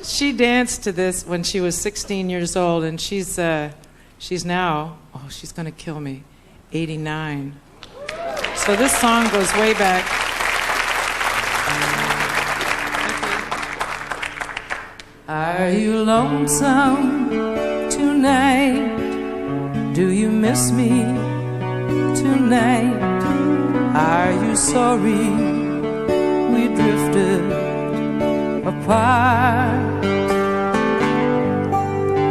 She danced to this when she was 16 years old, and she's now, oh, she's going to kill me, 89. So this song goes way back. Are you lonesome tonight? Do you miss me tonight? Are you sorry we drifted apart?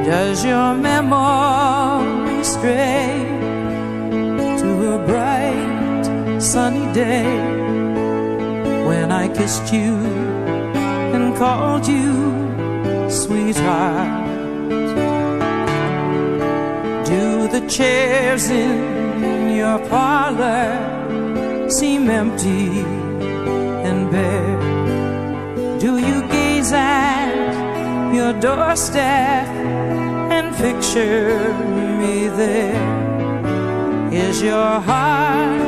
Does your memory stray to a bright sunny day when I kissed you and called you sweetheart? Do the chairs in your parlor seem empty and bare? Do you gaze at your doorstep and picture me there? Is your heart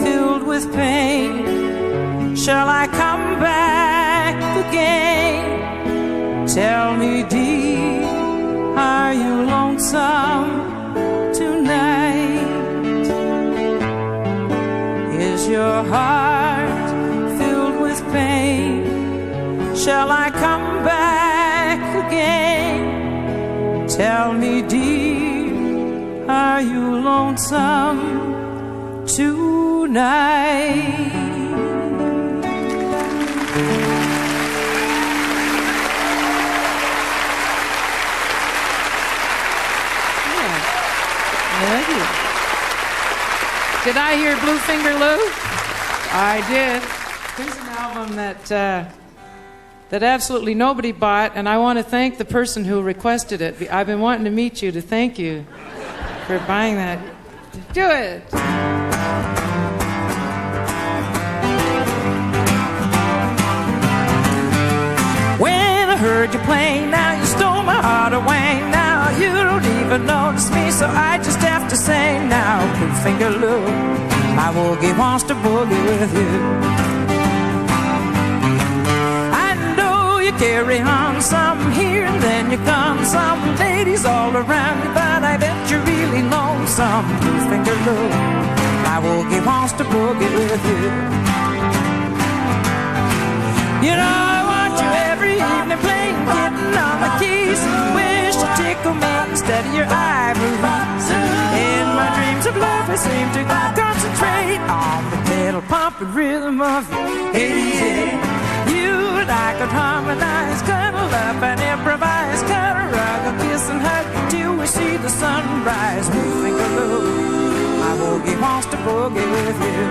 filled with pain? Shall I come back again? Tell me, dear, are you lonesome tonight? Is your heart filled with pain? Shall I come back again? Tell me, dear, are you lonesome tonight? Did I hear Bluefinger Lou? I did. Here's an album that absolutely nobody bought, and I want to thank the person who requested it. I've been wanting to meet you to thank you for buying that. Do it. When I heard you playing, now you stole my heart away. Now you don't even notice me, so I just have to say now, Bluefinger Lou, my woogie wants to boogie with you. I know you carry on some here and then you come some ladies all around you, but I bet you're really lonesome, Bluefinger Lou, my woogie wants to boogie with you. You know I want you every evening playing, getting instead of your ivory. In my dreams of love, I seem to concentrate on the pedal pumping rhythm of your 88. You and I could harmonize, cuddle up and improvise, cuddle, rug, a kiss and hug till we see the sunrise. Moving along, my boogie wants to boogie with you.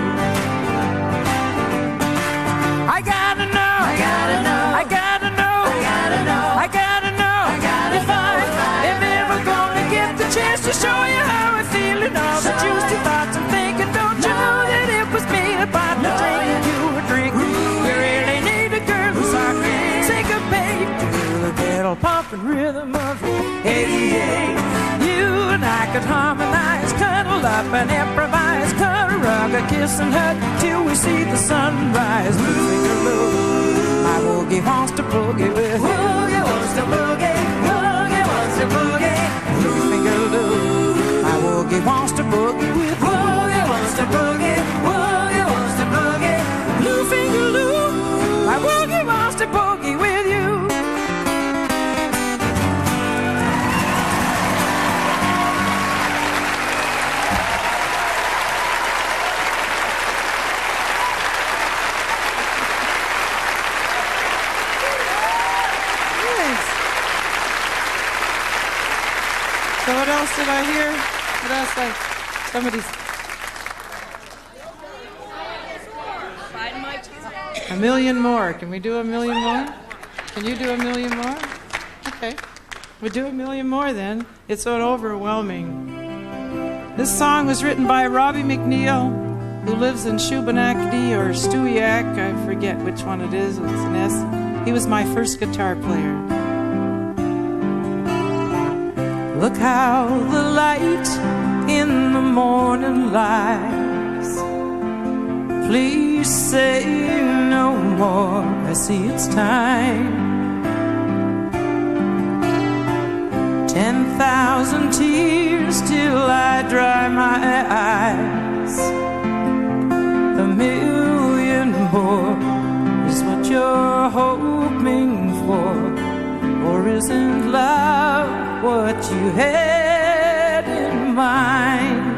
I gotta know, I gotta know, I gotta know, I gotta know, I gotta know, I gotta if I am ever gonna get the chance to show you how I feel and all the juicy thoughts I'm thinking. Don't you know that it was me about the drink you were drinking? You really need a girl who's like syncopate to the pedal pumping rhythm of your 88. You and I could harmonize, cuddle up and improvise, cuddle, rug, a kiss and hug till we see the sunrise. Moving along, my boogie wants to boogie with you. Boogie wants to boogie, boogie wants to boogie. Moving along, my boogie wants to boogie with you. Boogie wants to boogie, boogie wants to boogie. Blue finger Lou, my boogie wants to boogie with you. So what else did I hear? What else? Like somebody's. A million more. Can we do a million more? Can you do a million more? Okay. We'll do a million more then. It's so overwhelming. This song was written by Robbie McNeil, who lives in Shubenacadie or Stewiacke. I forget which one it is. It's an S. He was my first guitar player. Look how the light in the morning lies. Please say no more, I see it's time. 10,000 tears till I dry my eyes. A million more is what you're hoping for. Or isn't love what you had in mind?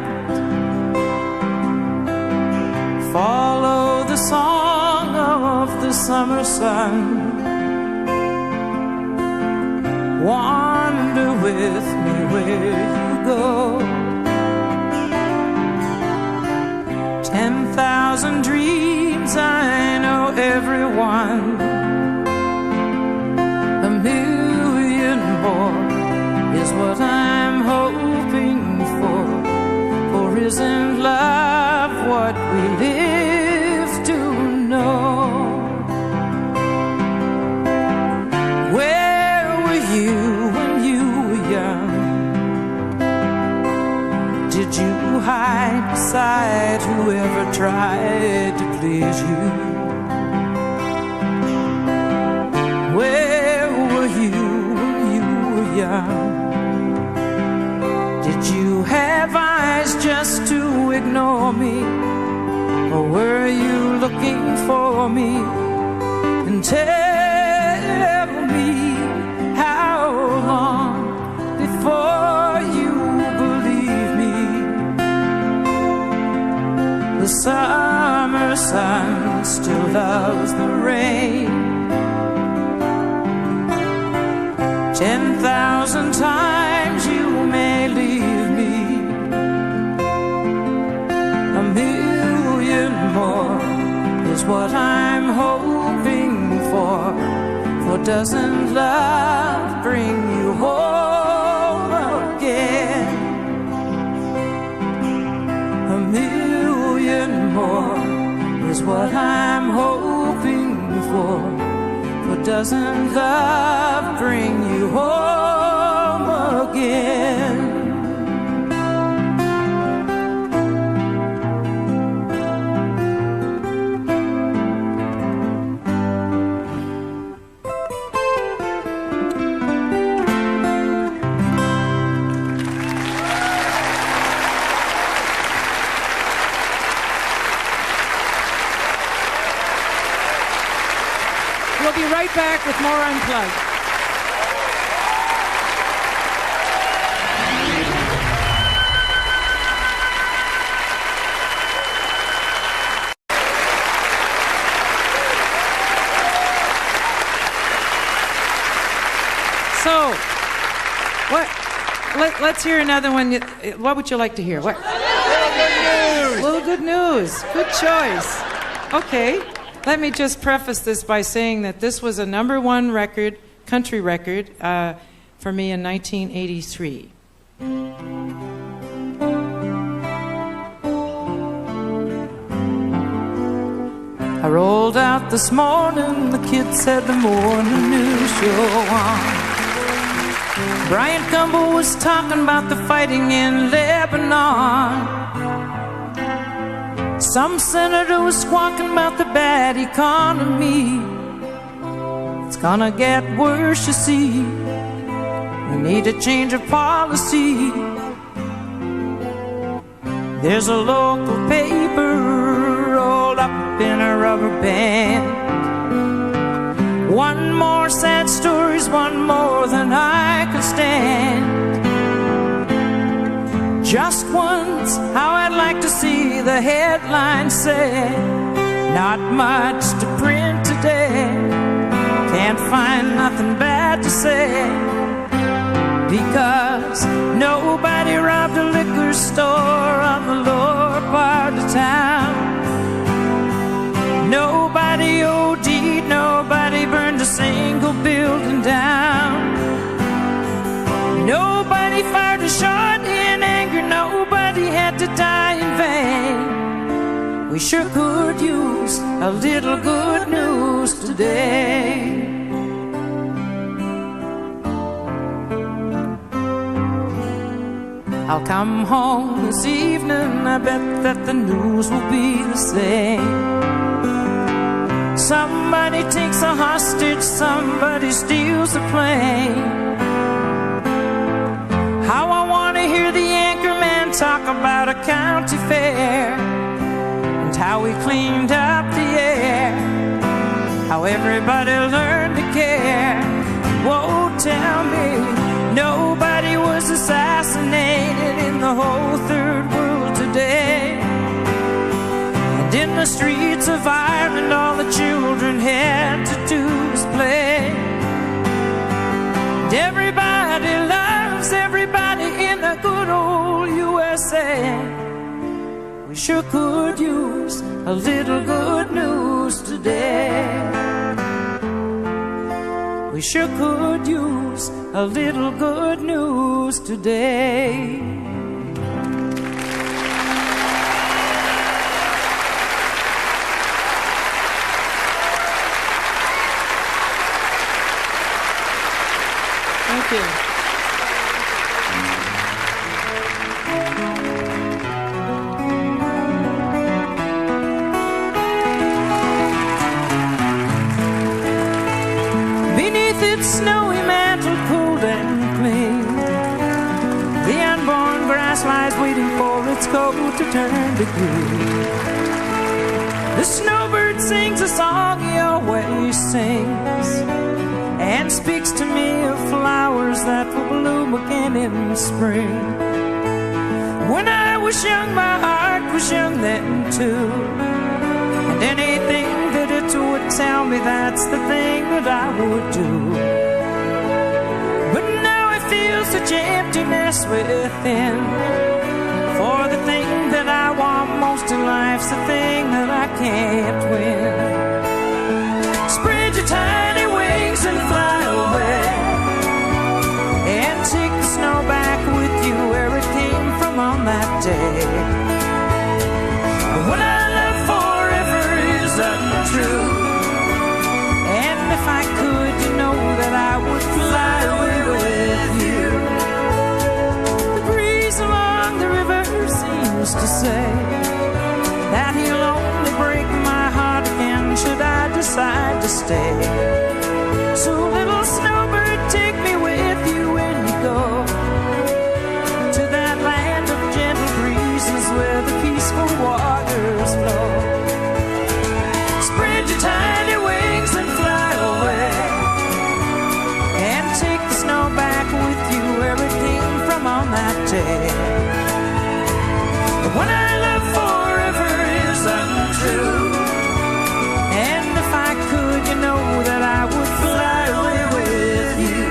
Follow the song of the summer sun. Wander with me where you go. 10,000 dreams, I know everyone. A million more is what I'm hoping for. For isn't love what we live to know? Where were you when you were young? Did you hide beside whoever tried to please you? Where were you when you were young? Did you have eyes just to ignore me? Or were you looking for me? And tell me how long before you believe me? The summer sun still loves the rain. 10,000 times you may leave me. A million more is what I'm hoping for. For doesn't love bring you home again? A million more is what I'm hoping for. But doesn't love bring you home again? We'll be right back with more Unplugged. So, let's hear another one. What would you like to hear? What? Little good news. Good choice. Okay. Let me just preface this by saying that this was a #1 record, country record, for me in 1983. I rolled out this morning, the kids said the morning news show on. Brian Gumble was talking about the fighting in Lebanon. Some senator was squawking about the bad economy. It's gonna get worse, you see. We need a change of policy. There's a local paper rolled up in a rubber band. One more sad story's one more than I could stand. Just once, how I'd like to see the headline say, not much to print today. Can't find nothing bad to say, because nobody robbed a liquor store on the lower part of town. Nobody OD'd, nobody burned a single building down. Nobody fired a shot in anger, nobody had to die in vain. We sure could use a little good news today. I'll come home this evening, I bet that the news will be the same. Somebody takes a hostage, somebody steals a plane. How I want to hear the anchorman talk about a county fair, and how we cleaned up the air, how everybody learned to care. Whoa, tell me, nobody was assassinated in the whole third world today. And in the streets of Ireland, all the children had to do was play. And everybody loves everybody in the good old USA. We sure could use a little good news today. We sure could use a little good news today. Thank you. Beneath its snowy mantle, cold and clean, the unborn grass lies waiting for its coat to turn to green. The snowbird sings a song he always sings, and speaks to me of flowers that will bloom again in spring. When I was young, my heart was young then too, and anything that it would tell me, that's the thing that I would do. But now I feel such emptiness within, for the thing that I want most in life's the thing that I can't win. Spread your tiny wings and fly away, and take the snow back with you where it came from on that day. What I love forever is untrue, and if I could, you know that I would fly away with you. The breeze along the river seems to say that he'll only break my heart again should I decide to stay. So little snowbird, take me with you when you go to that land of gentle breezes where the peaceful waters flow. Spread your tiny wings and fly away, and take the snow back with you where it came from on that day. The one I love forever is untrue, and if I could, you know that I would fly away with you.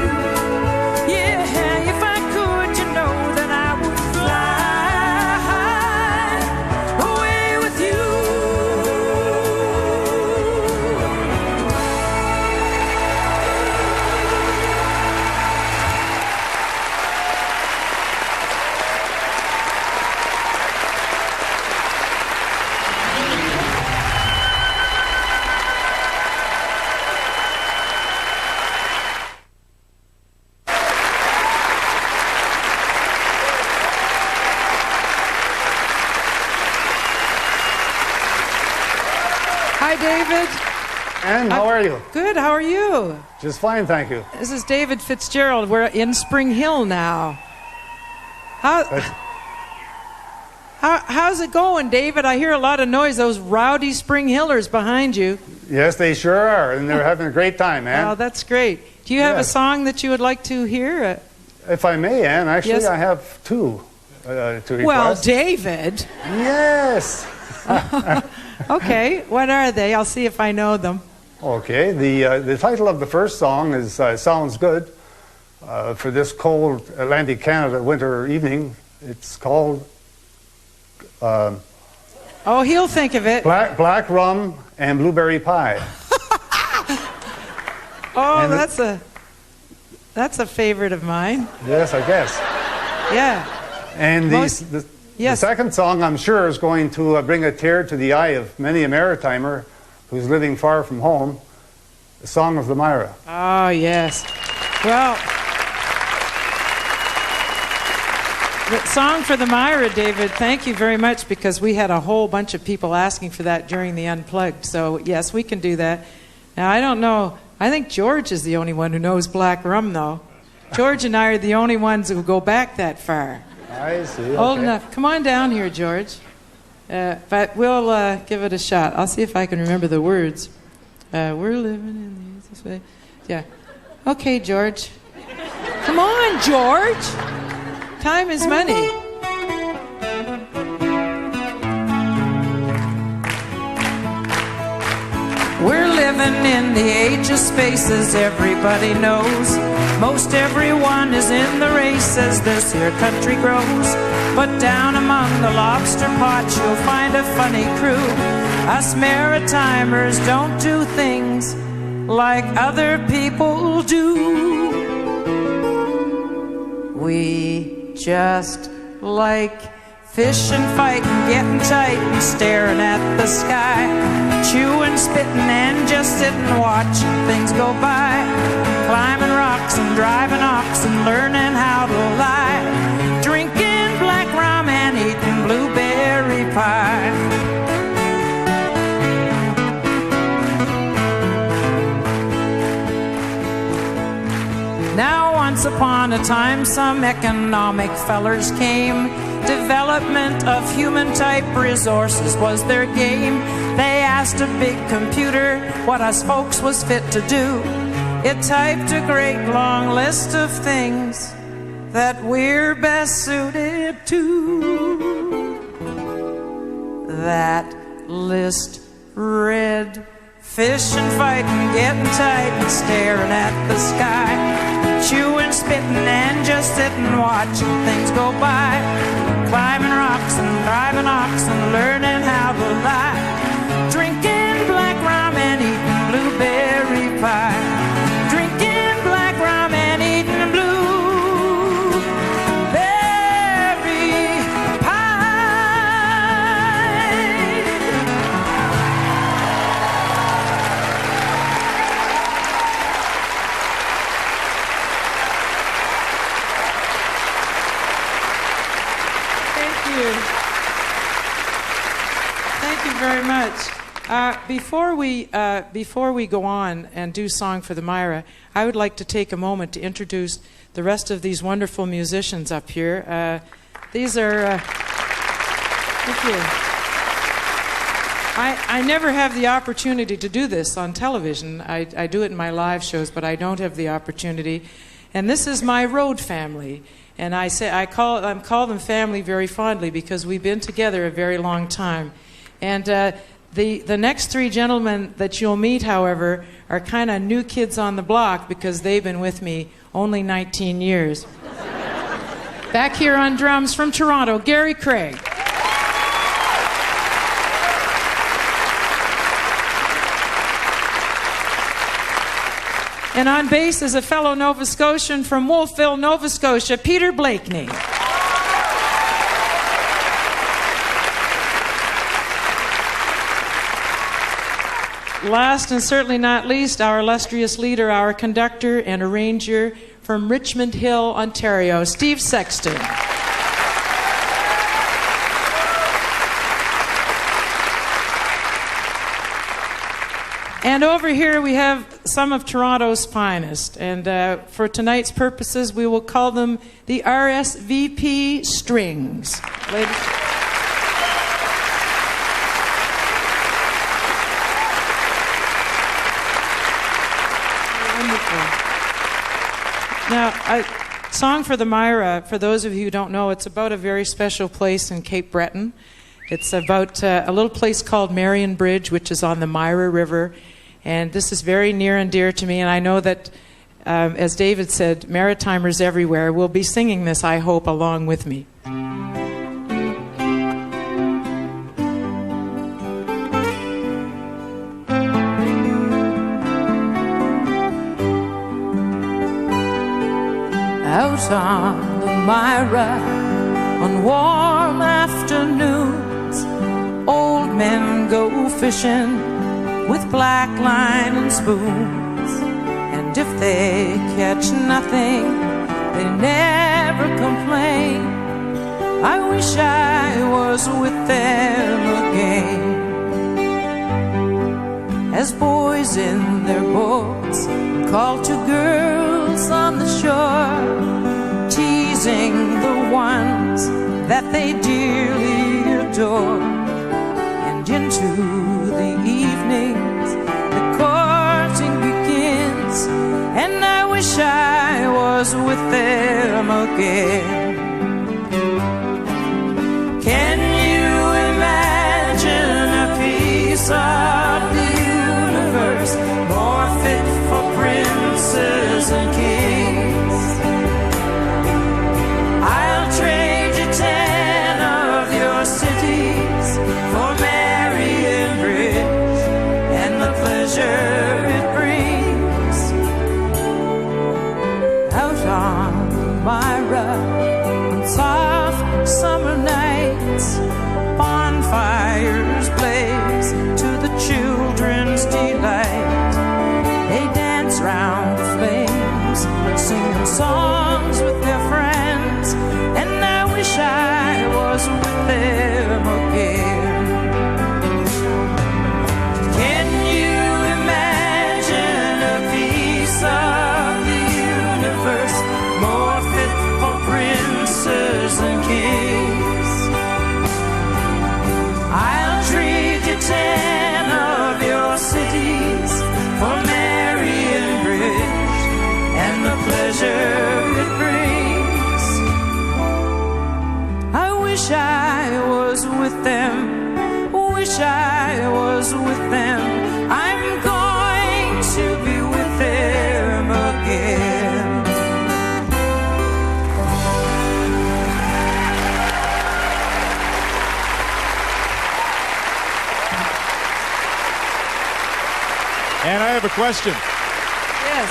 David. And how are you? Good. How are you? Just fine, thank you. This is David Fitzgerald. We're in Spring Hill now. How's it going, David? I hear a lot of noise. Those rowdy Spring Hillers behind you. Yes, they sure are, and they're having a great time, Ann. Oh, that's great. Do you have a song that you would like to hear? If I may, Ann, actually, yes. I have two to request. Well, David. Yes. Okay, what are they? I'll see if I know them. Okay, the title of the first song is Sounds Good. For this cold Atlantic Canada winter evening, it's called... oh, he'll think of it. Black Rum and Blueberry Pie. Oh, and that's a favorite of mine. Yes, I guess. Yeah. And the second song, I'm sure, is going to bring a tear to the eye of many a Maritimer who's living far from home, the Song of the Myra. Oh, yes. Well, the Song for the Myra, David, thank you very much, because we had a whole bunch of people asking for that during the Unplugged. So, yes, we can do that. Now, I don't know. I think George is the only one who knows Black Rum, though. George and I are the only ones who go back that far. I see. Okay. Old enough. Come on down here, George. But we'll give it a shot. I'll see if I can remember the words. We're living in the easiest way. Yeah. Okay, George. Come on, George. Time is money. We're living in the age of spaces everybody knows. Most everyone is in the race as this here country grows. But down among the lobster pots you'll find a funny crew. Us Maritimers don't do things like other people do. We just like fishing, fighting, getting tight and staring at the sky. Chewing, spitting and just sitting watching things go by. Climbing rocks and driving oxen, learning how to lie. Drinking black rum and eating blueberry pie. Now once upon a time some economic fellers came. Development of human type resources was their game. They asked a big computer what us folks was fit to do. It typed a great long list of things that we're best suited to. That list read: fishing, fighting, getting tight and staring at the sky. Chewing, spitting and just sitting watching things go by. Climbing rocks and driving oxen, learning how to lie. Drinking black rum and eating blueberry pie. Drinking black rum and eating blueberry Thank you very much. Before we go on and do Song for the Myra, I would like to take a moment to introduce the rest of these wonderful musicians up here. These are... thank you. I never have the opportunity to do this on television. I do it in my live shows, but I don't have the opportunity. And this is my road family. And I call them family very fondly because we've been together a very long time. And the next three gentlemen that you'll meet, however, are kind of new kids on the block because they've been with me only 19 years. Back here on drums from Toronto, Gary Craig. And on bass is a fellow Nova Scotian from Wolfville, Nova Scotia, Peter Blakeney. Last and certainly not least, our illustrious leader, our conductor and arranger from Richmond Hill, Ontario, Steve Sexton. And over here we have some of Toronto's finest. And for tonight's purposes, we will call them the RSVP Strings. Ladies. Now, Song for the Myra, for those of you who don't know, it's about a very special place in Cape Breton. It's about a little place called Marion Bridge, which is on the Myra River. And this is very near and dear to me. And I know that, as David said, Maritimers everywhere will be singing this, I hope, along with me. Out on the Myra, on warm afternoons, old men go fishing with black line and spoons. And if they catch nothing, they never complain. I wish I was with them again. As boys in their boats call to girls on the shore, teasing the ones that they dearly adore. And into the evenings the courting begins, and I wish I was with them again. Can you imagine a piece of the universe more fit for princes and kings? I'll trade you 10 of your cities for Marion Bridge and the pleasure it brings. Out on the Myra, on soft summer nights, bonfires blaze to the children's delight. They dance round the flames, singing songs with their friends, and I wish I was with them again. Can you imagine a piece of the universe more fit for princes and kings? I'll trade you 10 of your cities for Marion Bridge and the pleasure it brings. I wish I was with them. Wish I was with them. I'm going to be with them again. And I have a question. Yes.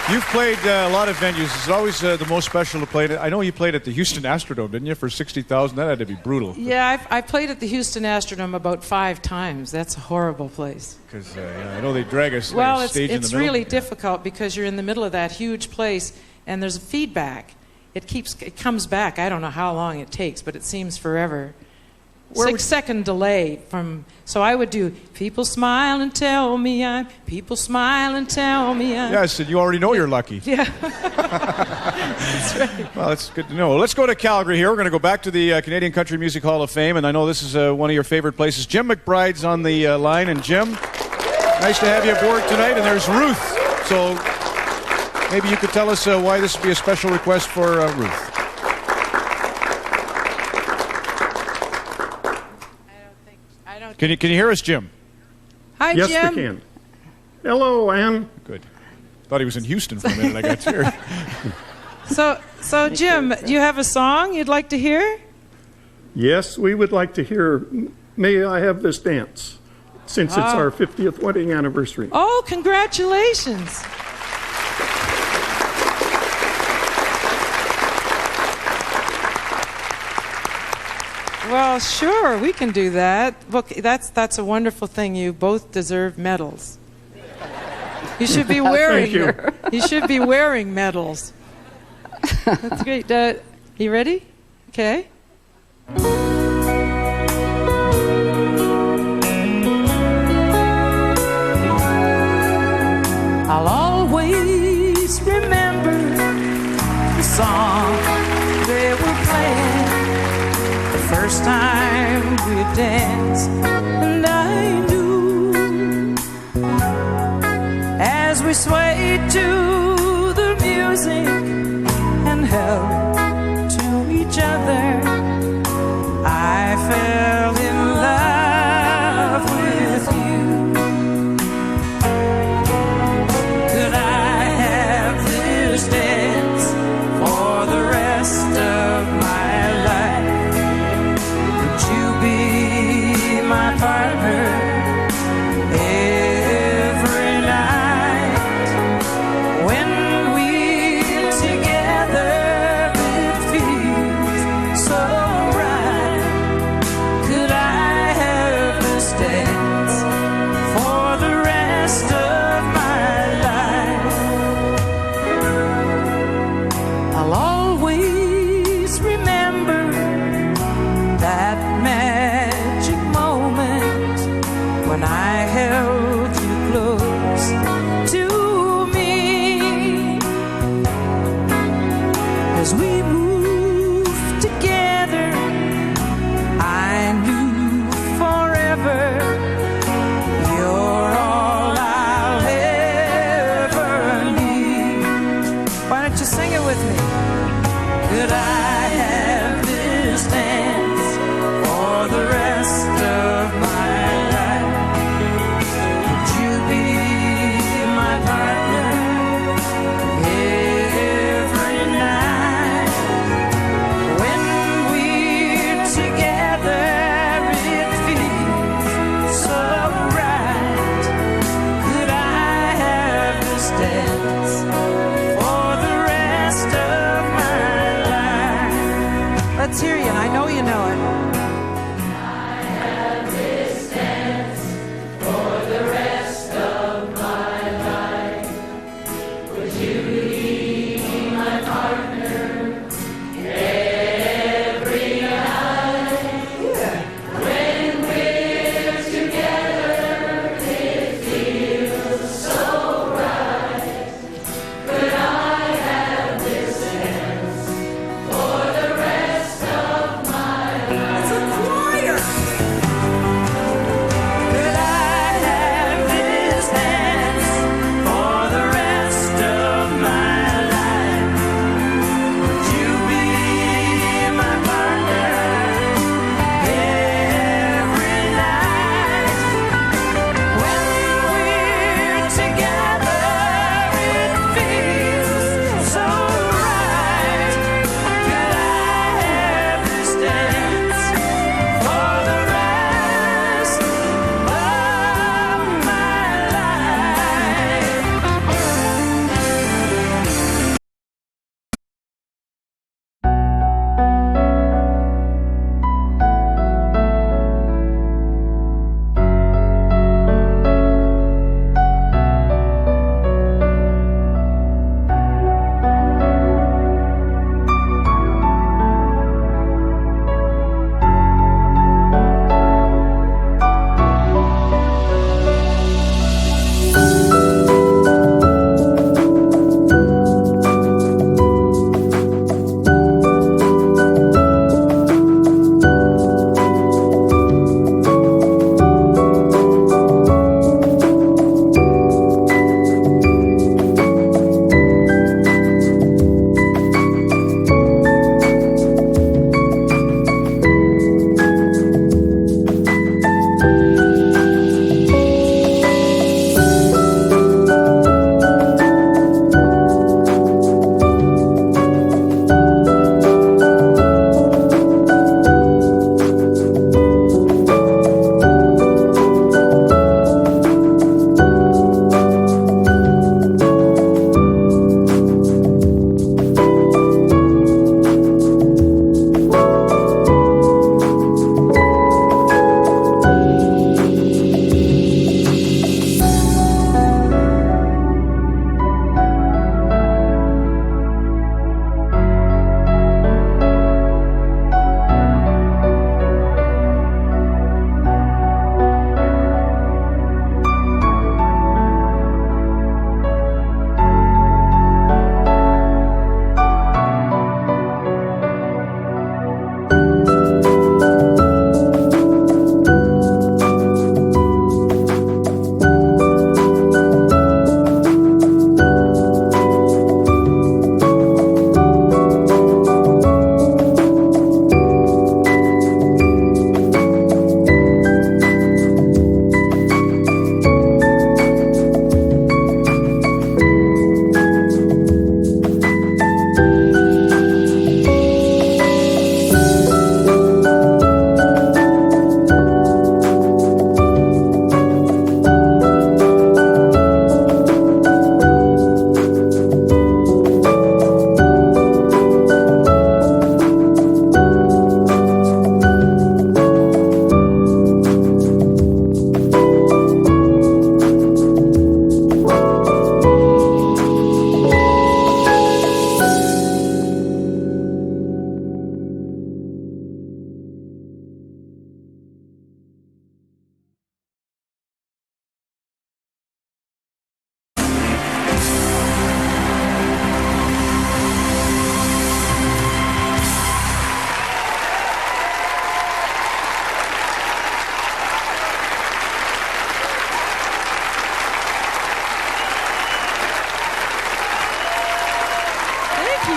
You've played a lot of venues. Is it always the most special to play? I know you played at the Houston Astrodome, didn't you, for 60,000? That had to be brutal. Yeah, I played at the Houston Astrodome about 5 times. That's a horrible place. Because I know they drag us Well, stage in the middle. it's really difficult because you're in the middle of that huge place and there's a feedback. It comes back. I don't know how long it takes, but it seems forever. 6-second delay from. So I would do. People smile and tell me I'm. People smile and tell me I'm. Yes, and you already know you're lucky. Yeah. That's right. Well, that's good to know. Let's go to Calgary here. We're going to go back to the Canadian Country Music Hall of Fame, and I know this is one of your favorite places. Jim McBride's on the line, and Jim, nice to have you aboard tonight. And there's Ruth. So maybe you could tell us why this would be a special request for Ruth. Can you hear us, Jim? Hi, yes, Jim. Yes, we can. Hello, Ann. Good. Thought he was in Houston for a minute. I got scared. So Jim, do you have a song you'd like to hear? Yes, we would like to hear May I Have This Dance, since it's our 50th wedding anniversary. Oh, congratulations. Well, sure, we can do that. Look, that's a wonderful thing. You both deserve medals. You should be wearing. You should be wearing medals. That's great. You ready? Okay. always remember the song they were playing the first time we danced, and I knew as we swayed to the music and held to each other, I fell in love with you. Could I have this dance for the rest of my life? Would you be my partner every night? When we're together, it feels so right. Could I have this dance for the rest of my life? I'll always remember that magic moment when I held you close to me. As we moved together, I knew forever you're all I'll ever need. Why don't you sing it with me? Could I have this dance for the rest of my life? Would you be my partner every night? When we're together, it feels so right. Could I have this dance for the rest of my life? Let's hear you. I know you know it. Let's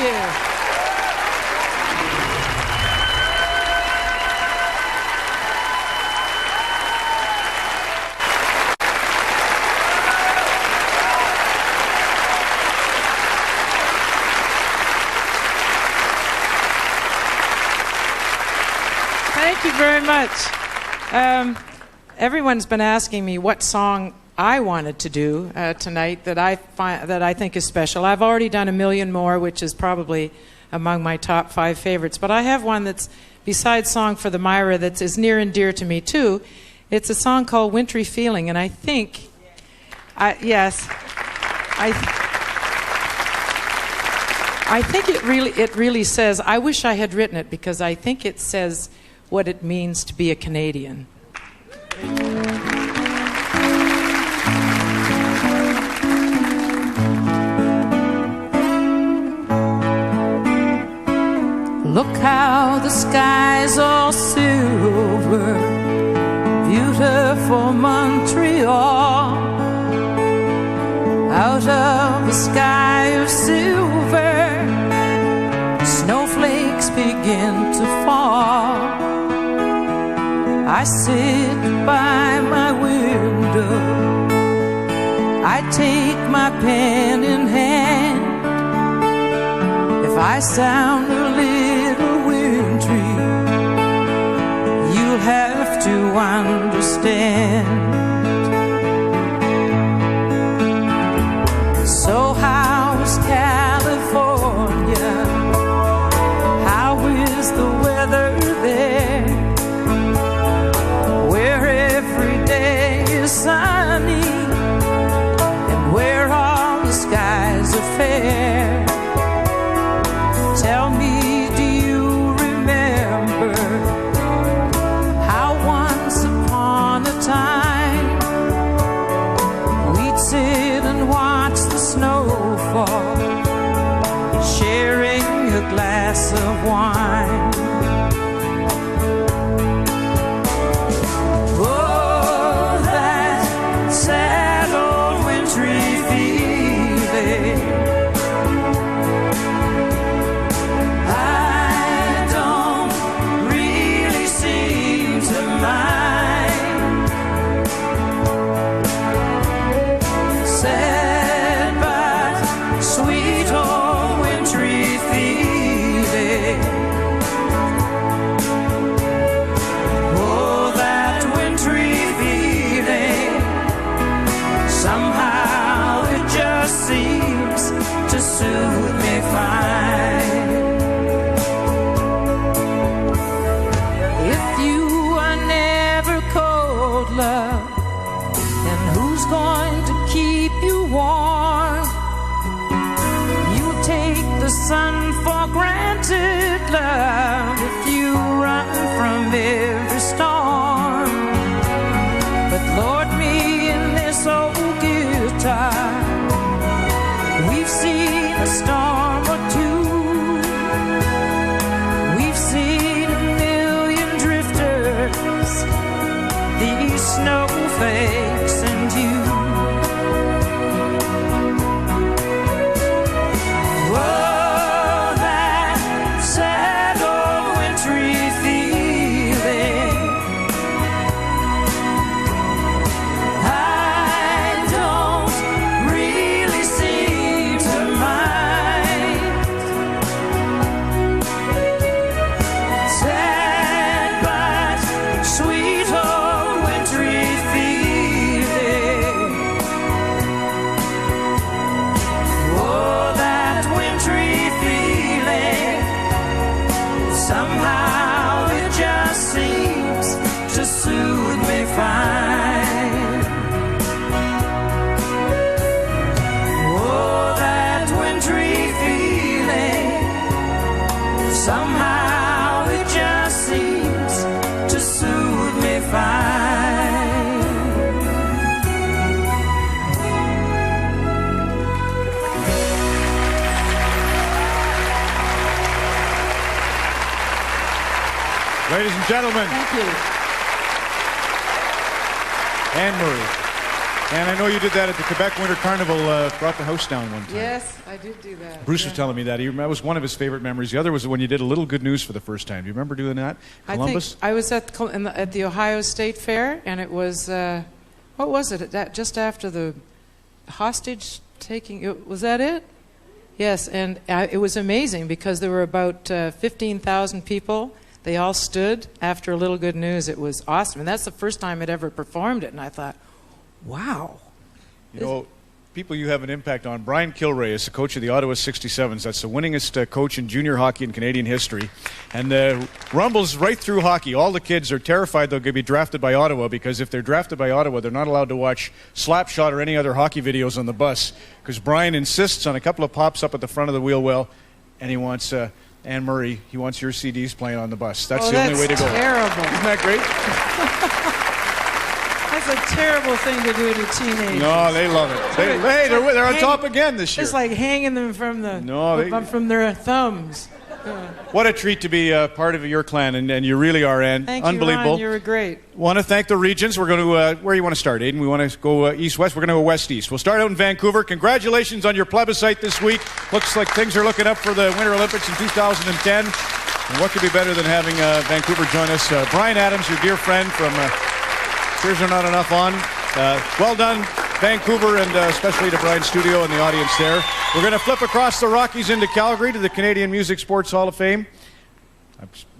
you. Thank you very much. Everyone's been asking me what song I wanted to do tonight that I think is special. I've already done A Million More, which is probably among my top 5 favorites. But I have one that's, besides Song for the Myra, that is near and dear to me too. It's a song called Wintry Feeling, and I think, I think it really says, I wish I had written it because I think it says what it means to be a Canadian. Look how the sky's all silver, beautiful Montreal. Out of the sky of silver, snowflakes begin to fall. I sit by my window, I take my pen in hand. If I sound a little wintry, you'll have to understand. So how's California? How is the weather there? Where every day is sunny and where all the skies are fair. Tell me, do you remember how once upon a time we'd sit and watch the snow fall, sharing a glass of wine? Oh, that sad old wintry feeling. I don't really seem to mind. Sad but sweet old wintry feeling. Oh, that wintry feeling. Somehow it just seems to suit me fine. If you are never cold, love, then who's going to keep you warm? You take the sun for granted, love, if you run from every storm. But Lord, me and this old guitar, we've seen a storm or two. We've seen a million drifters, these snowflakes and you. Oh, that sad old wintry feeling. I don't really seem to mind. Sad but sweet old wintry feeling. Oh, that wintry feeling. Somehow it just seems to soothe me fine. Oh, that wintry feeling. Somehow it just seems to soothe me fine. Ladies and gentlemen, Thank you. Anne Murray. And I know you did that at the Quebec Winter Carnival, brought the house down one time. Yes, I did do that. Bruce was telling me that. That was one of his favorite memories. The other was when you did a Little Good News for the first time. Do you remember doing that? Columbus? I was at the Ohio State Fair, and it was, what was it? Just after the hostage taking, was that it? Yes, and it was amazing because there were about 15,000 people. They all stood after a Little Good News. It was awesome. And that's the first time I'd ever performed it, and I thought, wow. You know, people you have an impact on. Brian Kilray is the coach of the Ottawa 67s. That's the winningest coach in junior hockey in Canadian history. And rumbles right through hockey. All the kids are terrified they're going to be drafted by Ottawa because if they're drafted by Ottawa, they're not allowed to watch Slapshot or any other hockey videos on the bus because Brian insists on a couple of pops up at the front of the wheel well, and he wants Anne Murray, he wants your CDs playing on the bus. That's the only way to go. Terrible. Isn't that great? That's a terrible thing to do to teenagers. No, they love it. They're on top again this year. It's like hanging them from from their thumbs. What a treat to be part of your clan, and you really are, Ann. Thank Unbelievable. you, Ron. You were great. Want to thank the regions. We're going to, where you want to start, Aiden? We want to go east-west. We're going to go west-east. We'll start out in Vancouver. Congratulations on your plebiscite this week. Looks like things are looking up for the Winter Olympics in 2010. And what could be better than having Vancouver join us? Brian Adams, your dear friend from Tears Are Not Enough On. Well done, Vancouver, and especially to Brian's studio and the audience there. We're going to flip across the Rockies into Calgary to the Canadian Music Sports Hall of Fame.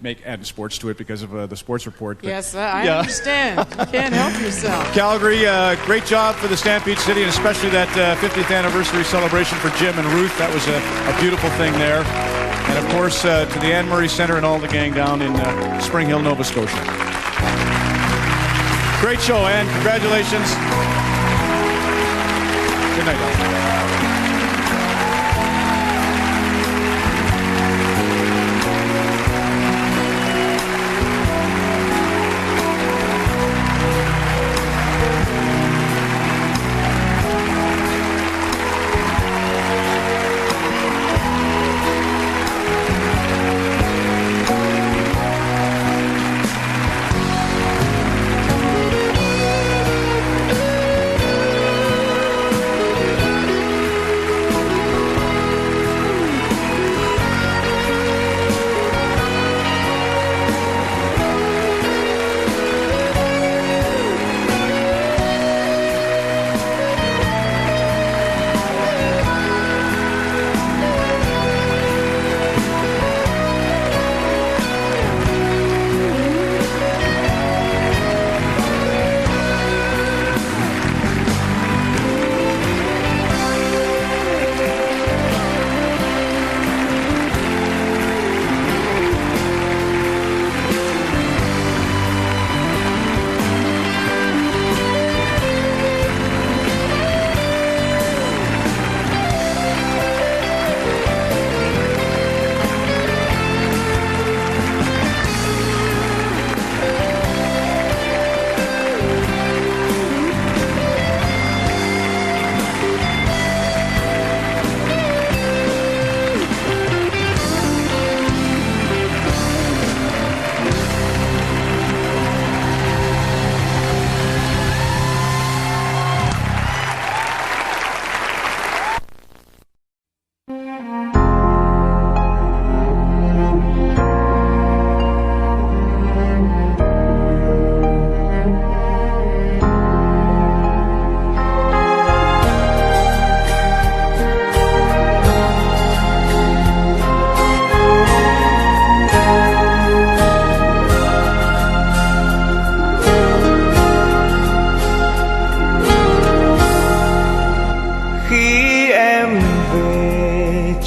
I add sports to it because of the sports report. Yes, I understand. You can't help yourself. Calgary, great job for the Stampede City, and especially that 50th anniversary celebration for Jim and Ruth. That was a beautiful thing there. And, of course, to the Anne Murray Center and all the gang down in Spring Hill, Nova Scotia. Great show, Anne. Congratulations. Good night, Al.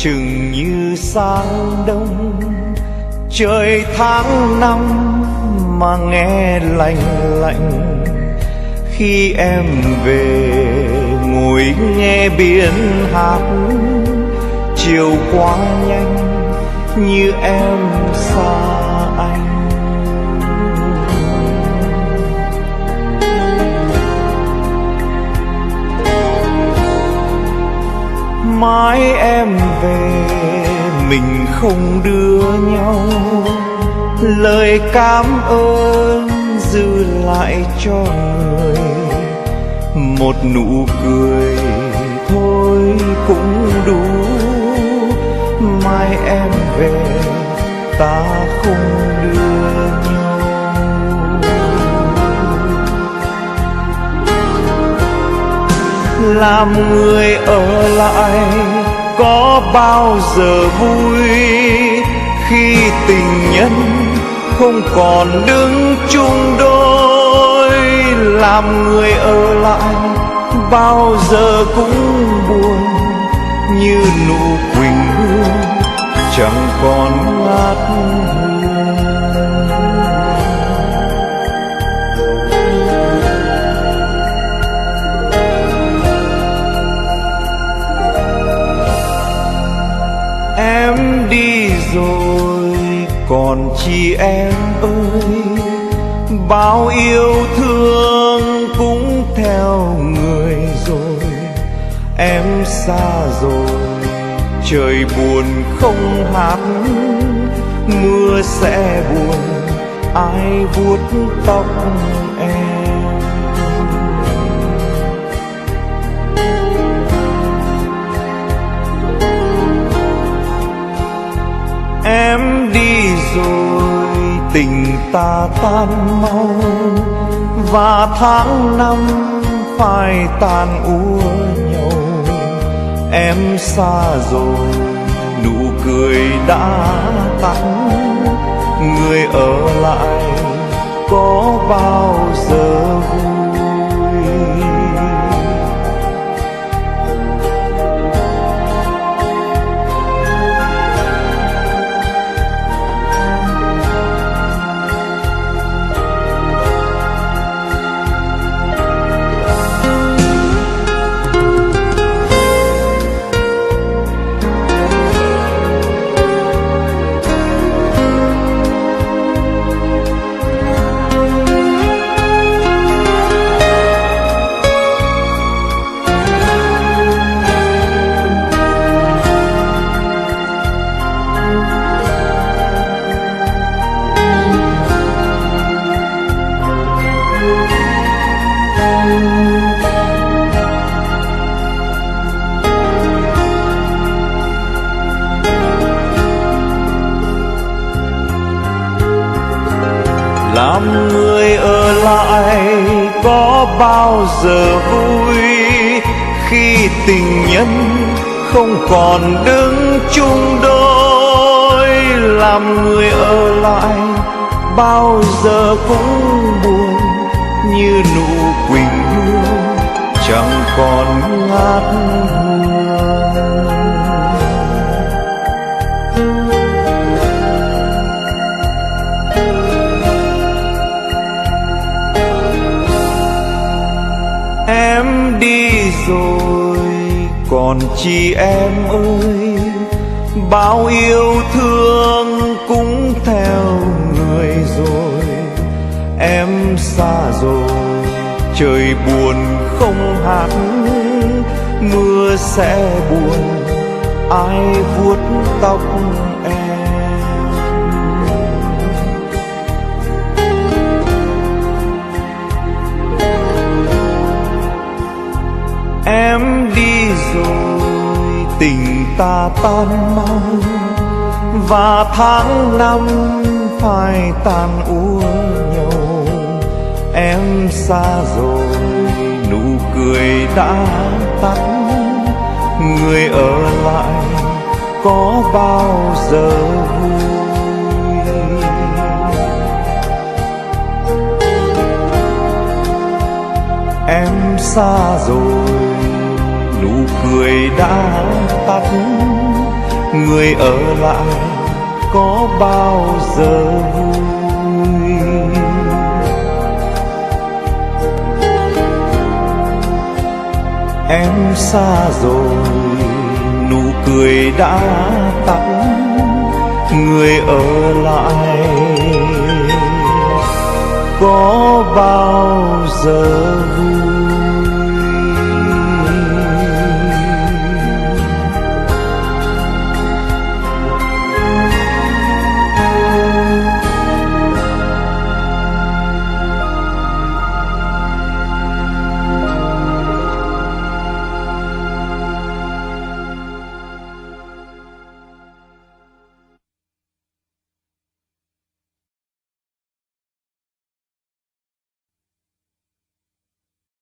chừng như sáng đông, trời tháng năm mà nghe lạnh lạnh. Khi em về ngồi nghe biển hát, chiều qua nhanh như em xa anh. Mãi em về mình không đưa nhau, lời cảm ơn dư lại cho người một nụ cười thôi cũng đủ. Mai em về ta không đưa nhau. Làm người ở lại có bao giờ vui khi tình nhân không còn đứng chung đôi. Làm người ở lại bao giờ cũng buồn như nụ quỳnh hương chẳng còn ngát hương. Em đi rồi còn chi em ơi, bao yêu thương cũng theo người rồi. Em xa rồi trời buồn không hát, mưa sẽ buồn ai vuốt tóc em. Em đi rồi tình ta tan mau, và tháng năm phai tàn úa nhau. Em xa rồi nụ cười đã tắt, người ở lại có bao giờ vui. Làm người ở lại có bao giờ vui khi tình nhân không còn đứng chung đôi. Làm người ở lại bao giờ cũng buồn như nụ quỳnh hương chẳng còn ngát hương. Em đi rồi còn chi em ơi, bao yêu thương cũng theo người rồi. Em xa rồi trời buồn không hát, mưa sẽ buồn ai vuốt tóc em. Em đi rồi tình ta tan mau, và tháng năm phai tàn úa nhau. Em xa rồi nụ cười đã tắt, người ở lại có bao giờ vui. Em xa rồi nụ cười đã tắt, người ở lại có bao giờ vui. Em xa rồi nụ cười đã tắt, người ở lại có bao giờ vui.